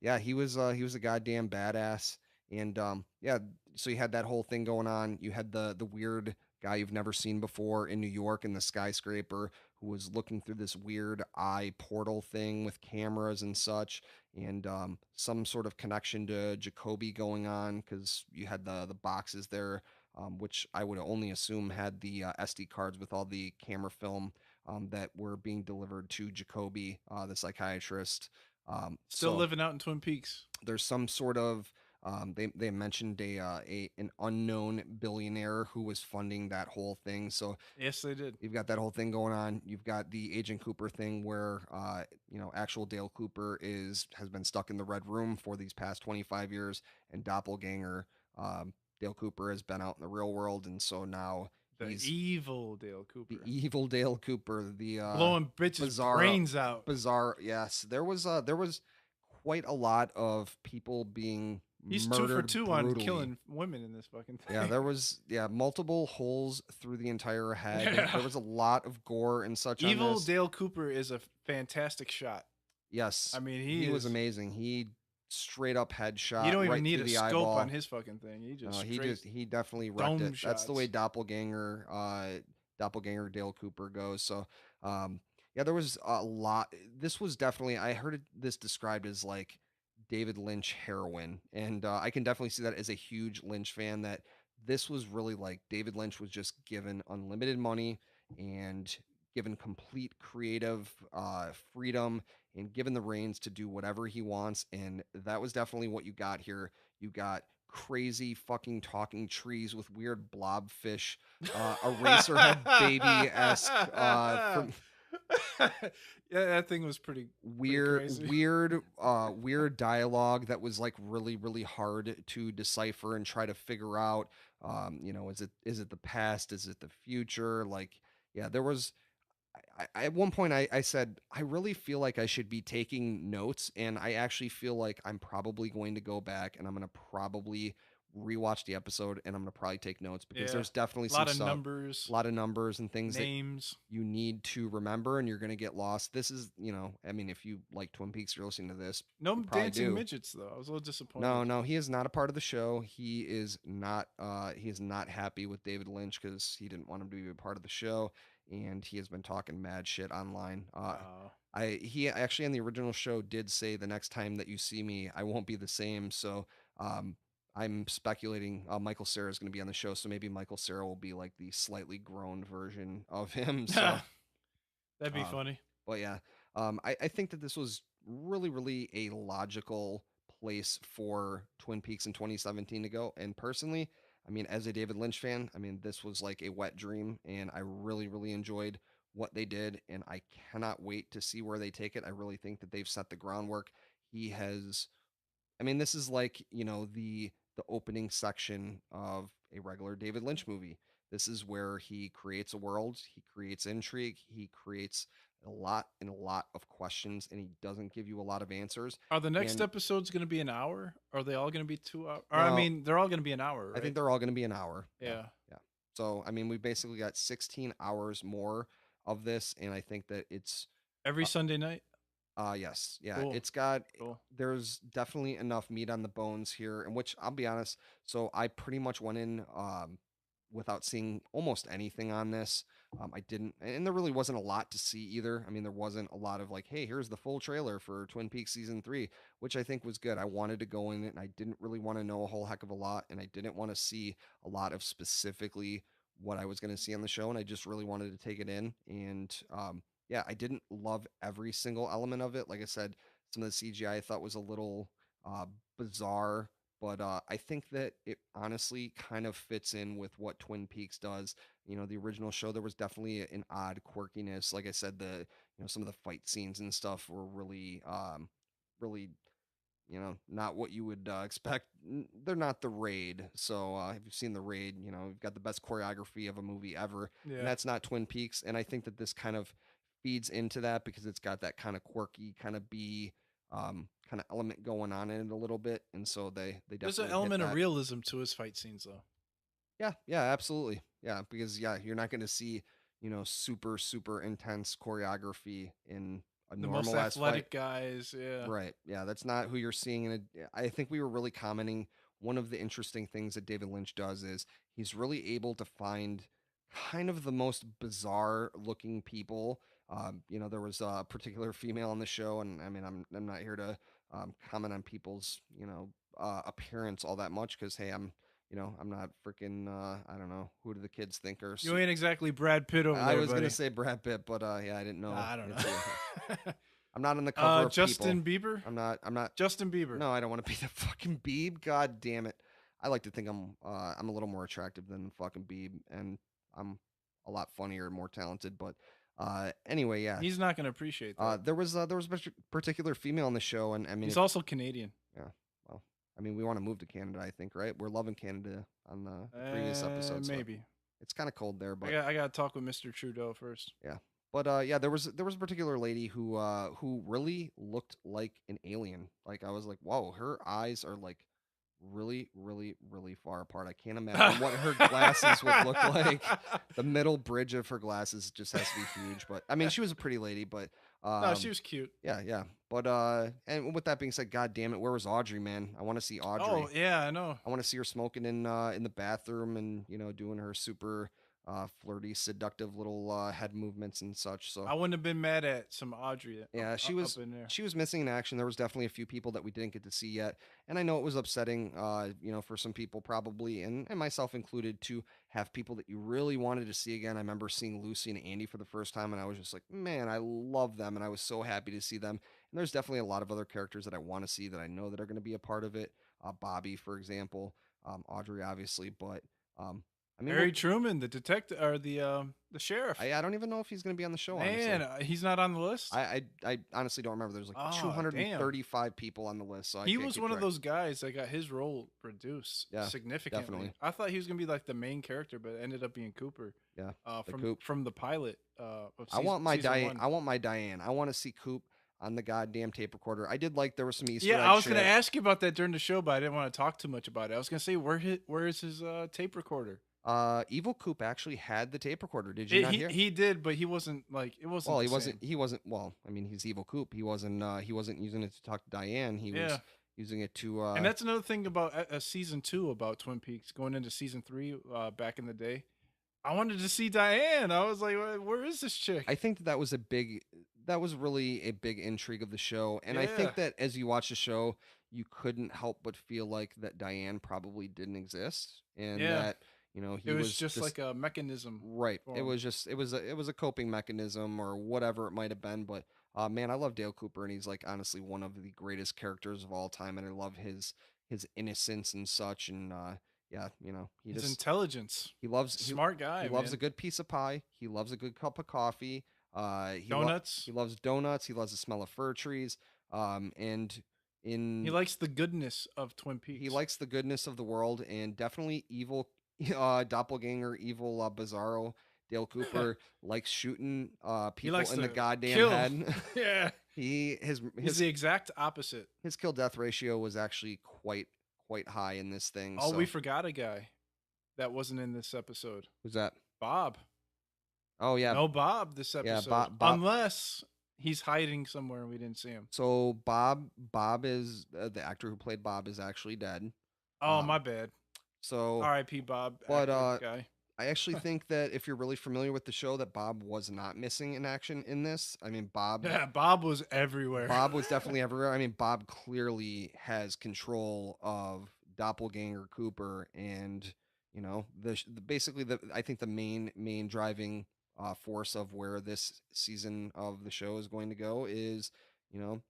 yeah, he was a goddamn badass. And yeah, so you had that whole thing going on. You had the weird guy you've never seen before in New York in the skyscraper who was looking through this weird eye portal thing with cameras and such, and some sort of connection to Jacoby going on because you had the boxes there, which I would only assume had the SD cards with all the camera film that were being delivered to Jacoby, the psychiatrist. Still So living out in Twin Peaks. there's some sort of they mentioned a an unknown billionaire who was funding that whole thing. So Yes, they did. you've got that whole thing going on. You've got the Agent Cooper thing where actual Dale Cooper has been stuck in the red room for these past 25 years, and doppelganger Dale Cooper has been out in the real world, and so now The he's evil Dale the Cooper. evil Dale Cooper, the Blowing bitches' bizarre brains out. bizarre. Yes, there was quite a lot of people being He's 2 for murdered 2 on brutally. killing women in this fucking thing. Yeah, there was multiple holes through the entire head. Yeah. There was a lot of gore and such on Evil this. Dale Cooper is a fantastic shot. Yes, I mean, he was amazing. He straight up headshot. You don't even right need through a the scope eyeball. on his fucking thing. He just He definitely wrecked dome it. That's the way shots. doppelganger Dale Cooper goes. So yeah, there was a lot. This was definitely, I heard this described as like David Lynch heroin, and I can definitely see that as a huge Lynch fan. That this was really like David Lynch was just given unlimited money and given complete creative freedom and given the reins to do whatever he wants, and that was definitely what you got here. You got crazy fucking talking trees with weird blobfish, Eraserhead baby esque from Yeah, that thing was pretty weird crazy. weird weird dialogue that was like really really hard to decipher and try to figure out. Is it the past, is it the future? Like, yeah, there was at one point I said I really feel like I should be taking notes, and I actually feel like I'm probably going to go back and I'm going to probably rewatch the episode, and I'm going to probably take notes because Yeah. there's definitely A some lot of stuff, numbers, a lot of numbers and things that names. you need to remember, and you're going to get lost. This is, I mean, if you like Twin Peaks, you're listening to this, No you probably dancing do. midgets though. I was a little disappointed. No, no, he is not a part of the show. He is not happy with David Lynch because he didn't want him to be a part of the show, and he has been talking mad shit online. Oh. He actually on the original show did say the next time that you see me, I won't be the same. So I'm speculating Michael Cera is going to be on the show, so maybe Michael Cera will be like the slightly grown version of him. So, That'd be uh, funny. but yeah, I think that this was really, really a logical place for Twin Peaks in 2017 to go. And personally, I mean, as a David Lynch fan, I mean, this was like a wet dream, and I really, really enjoyed what they did, and I cannot wait to see where they take it. I really think that they've set the groundwork. He has, I mean, this is like, the opening section of a regular David Lynch movie. This is where he creates a world, he creates intrigue, he creates a lot of questions, and he doesn't give you a lot of answers. Are the next And episodes going to be an hour? Are they all going to be 2 hours? Or I no, mean, they're all going to be an hour, I right? think they're all going to be an hour. Yeah, Yeah. yeah. So I mean, we basically got 16 hours more of this, and I think that it's Every uh, Sunday night. yes, yeah, Cool. it's got Cool. there's definitely enough meat on the bones here, in which I'll be honest. So I pretty much went in without seeing almost anything on this. I didn't, and there really wasn't a lot to see either. I mean, there wasn't a lot of like, hey, here's the full trailer for Twin Peaks season 3, which I think was good. I wanted to go in it, and I didn't really want to know a whole heck of a lot, and I didn't want to see a lot of specifically what I was going to see on the show, and I just really wanted to take it in. And yeah, I didn't love every single element of it. Like I said, some of the CGI I thought was a little uh, bizarre, but I think that it honestly kind of fits in with what Twin Peaks does. The original show, there was definitely an odd quirkiness. Like I said, some of the fight scenes and stuff were really, really, not what you would expect. They're not the Raid. So if you've seen the Raid, you've got the best choreography of a movie ever, and Yeah. that's not Twin Peaks. And I think that this kind of feeds into that because it's got that kind of quirky, kind of B, kind of element going on in it a little bit, and so they There's an definitely hit element of that. realism to his fight scenes, though. Yeah, yeah, absolutely. Yeah, because yeah, you're not going to see, super super intense choreography in a The most normal ass fight. athletic guys, yeah. Right. Yeah, that's not who you're seeing in a. I think we were really commenting, one of the interesting things that David Lynch does is he's really able to find kind of the most bizarre looking people. There was a particular female on the show, and I mean, I'm not here to comment on people's appearance all that much because hey, I'm not freaking I don't know, who do the kids think are You super. ain't exactly Brad Pitt over I there, was gonna buddy. say Brad Pitt, but yeah, I didn't know. I don't It's know. I'm not on the cover of Justin People. Bieber? I'm not. Justin Bieber. No, I don't want to be the fucking Beeb. God damn it. I like to think I'm a little more attractive than the fucking Beeb, and I'm a lot funnier, more talented. But anyway, yeah. He's not going to appreciate that. There was a particular female on the show, and I mean, He's also Canadian. yeah. Well, I mean, we want to move to Canada. I think, right? We're loving Canada on the previous episode. So Maybe. it's kind of cold there, but I got to talk with Mr. Trudeau first. yeah. But yeah, there was a particular lady who really looked like an alien. Like I was like, whoa, her eyes are like really, really, really far apart. I can't imagine what her glasses would look like. The middle bridge of her glasses just has to be huge. But I mean, she was a pretty lady, but No, she was cute. yeah, yeah. But and with that being said, god damn it, where was Audrey, man? I want to see Audrey. Oh, yeah, I know. I want to see her smoking in the bathroom and doing her super flirty, seductive little head movements and such. So I wouldn't have been mad at some Audrey yeah, up in there. she was missing in action. There was definitely a few people that we didn't get to see yet, and I know it was upsetting, for some people probably, and myself included, to have people that you really wanted to see again. I remember seeing Lucy and Andy for the first time, and I was just like, man, I love them, and I was so happy to see them. And there's definitely a lot of other characters that I want to see that I know that are going to be a part of it. Bobby, for example, Audrey, obviously, but I mean, Harry Truman, the detective or the sheriff. I don't even know if he's going to be on the show. Man, Honestly. he's not on the list. I honestly don't remember. There's like Oh, 235 people on the list, so I He can't was keep one of track. those guys that got his role reduced Yeah, significantly. definitely. I thought he was gonna be like the main character, but it ended up being Cooper. Yeah, the From Coop. from the pilot of I want my season Diane. one. I want my Diane. I want to see Coop on the goddamn tape recorder. I did like there was some Easter Yeah, egg I was shit. gonna ask you about that during the show, but I didn't want to talk too much about it. I was gonna say where is his tape recorder? Evil Coop actually had the tape recorder. Did you not hear? He did, but he wasn't like it wasn't. Well, the he wasn't. same. He wasn't. Well, I mean, he's Evil Coop. He wasn't. He wasn't using it to talk to Diane. He was Yeah. using it to. And that's another thing about season 2 about Twin Peaks going into season 3 back in the day. I wanted to see Diane. I was like, where is this chick? I think that was really a big intrigue of the show. And I think Yeah. that as you watch the show, you couldn't help but feel like that Diane probably didn't exist, and Yeah, that he it was was just just like a mechanism right. for It him. was just it was a coping mechanism or whatever it might have been. But man, I love Dale Cooper, and he's like honestly one of the greatest characters of all time, and I love his innocence and such. And yeah, he His just intelligence, he loves smart he guy, loves a man. good piece of pie. He loves a good cup of coffee. He Donuts. loves donuts. He loves the smell of fir trees. And He in likes the goodness of Twin he Peaks. likes the goodness of the world and definitely evil doppelganger, evil Bizarro. Dale Cooper likes shooting He people likes in the to goddamn kill. head. Yeah, he he's his the exact opposite. his kill death ratio was actually quite high in this thing. Oh, we So forgot a guy that wasn't in this episode. who's that? Bob. Oh yeah, No Bob this yeah, episode, Bob. unless he's hiding somewhere and we didn't see him. So Bob is the actor who played Bob is actually dead. Oh, my Um, bad. so R.I.P. Bob, but actor guy. I actually think that if you're really familiar with the show, that Bob was not missing in action in this. I mean, Yeah, Bob was everywhere. Bob was definitely everywhere. I mean, Bob clearly has control of Doppelganger Cooper, and basically I think the main driving force of where this season of the show is going to go is you know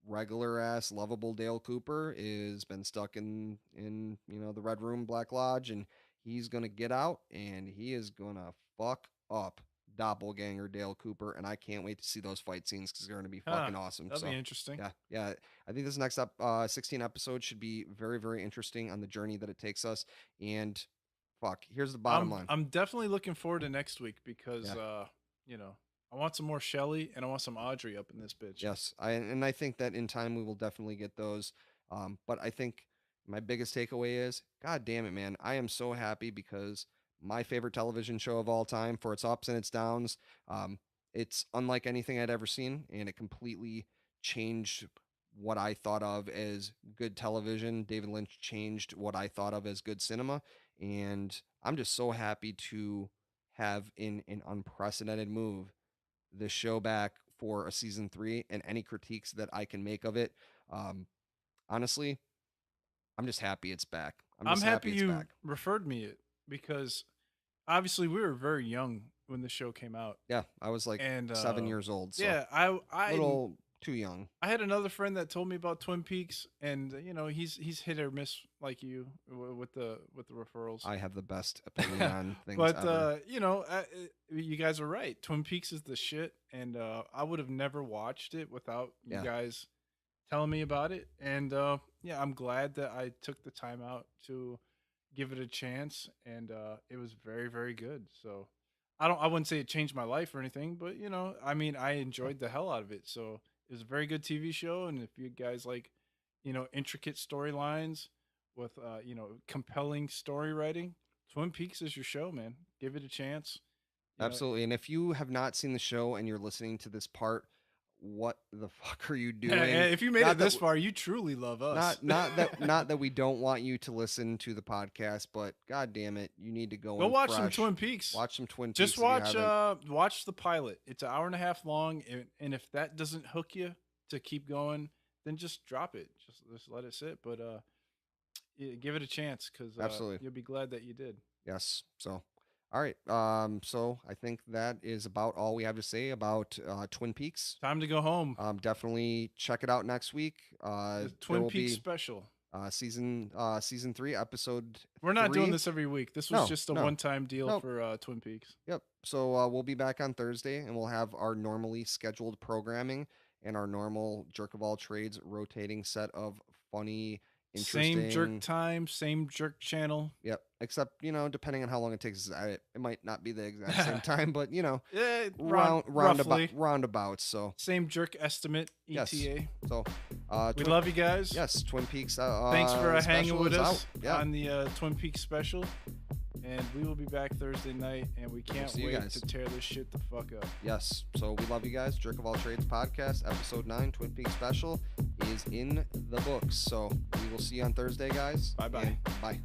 regular ass lovable Dale Cooper is been stuck in the Red Room Black Lodge, and he's gonna get out and he is gonna fuck up doppelganger Dale Cooper, and I can't wait to see those fight scenes because they're gonna be Huh. fucking awesome. That'll So be interesting. yeah, I think this next up 16 episodes should be very very interesting on the journey that it takes us. And fuck, here's the bottom line. I'm definitely looking forward to next week because Yeah. you know, I want some more Shelly and I want some Audrey up in this bitch. Yes, I think that in time we will definitely get those. But I think my biggest takeaway is, God damn it, man! I am so happy because my favorite television show of all time, for its ups and its downs, um, it's unlike anything I'd ever seen, and it completely changed what I thought of as good television. David Lynch changed what I thought of as good cinema, and I'm just so happy to have in an unprecedented move this show back for a season 3, and any critiques that I can make of it. Um, honestly, I'm just happy it's back. I'm I'm just happy happy it's you back. referred me it because obviously we were very young when the show came out. Yeah, I was like And 7 years old, so yeah, a little too young. I had another friend that told me about Twin Peaks, and he's hit or miss like you with the referrals. I have the best opinion on things But ever. you guys are right. Twin Peaks is the shit, and I would have never watched it without you Yeah. guys telling me about it. And yeah, I'm glad that I took the time out to give it a chance, and it was very very good. So I wouldn't say it changed my life or anything, but I mean, I enjoyed the hell out of it. So it was a very good TV show, and if you guys like, intricate storylines with compelling story writing, Twin Peaks is your show, man. Give it a chance. You know, Absolutely. And if you have not seen the show and you're listening to this part, what the fuck are you yeah, doing? if you made Not it that this far, you truly love us. not that we don't want you to listen to the podcast, but god damn it, you need to go Go in watch some fresh. Twin Peaks. Watch some Twin Peaks. Just if you haven't. watch the pilot. It's an hour and a half long, and if that doesn't hook you to keep going, then just drop it. Just let it sit. But give it a chance because Absolutely. you'll be glad that you did. Yes. So, all right. So I think that is about all we have to say about Twin Peaks. Time to go home. Definitely check it out next week. The There Twin will Peaks be special. season 3, episode. We're not doing 3. this every week. This was No, just a no. one-time deal Nope. for Twin Peaks. Yep. So we'll be back on Thursday, and we'll have our normally scheduled programming and our normal Jerk of All Trades rotating set of funny, interesting. Same jerk time, same jerk channel. Yep. Except depending on how long it takes us to edit, it might not be the exact same time, but Yeah, roundabout roughly. roundabouts. So Same jerk estimate. Yes. ETA. so We love you guys. yes, Twin Peaks. Thanks for hanging special with is us out. Yeah. on the Twin Peaks special. And we will be back Thursday night, and we can't see you wait guys. to tear this shit the fuck up. Yes. So we love you guys. Jerk of All Trades podcast, episode 9, Twin Peaks special is in the books. So we will see you on Thursday, guys. Bye-bye. And bye.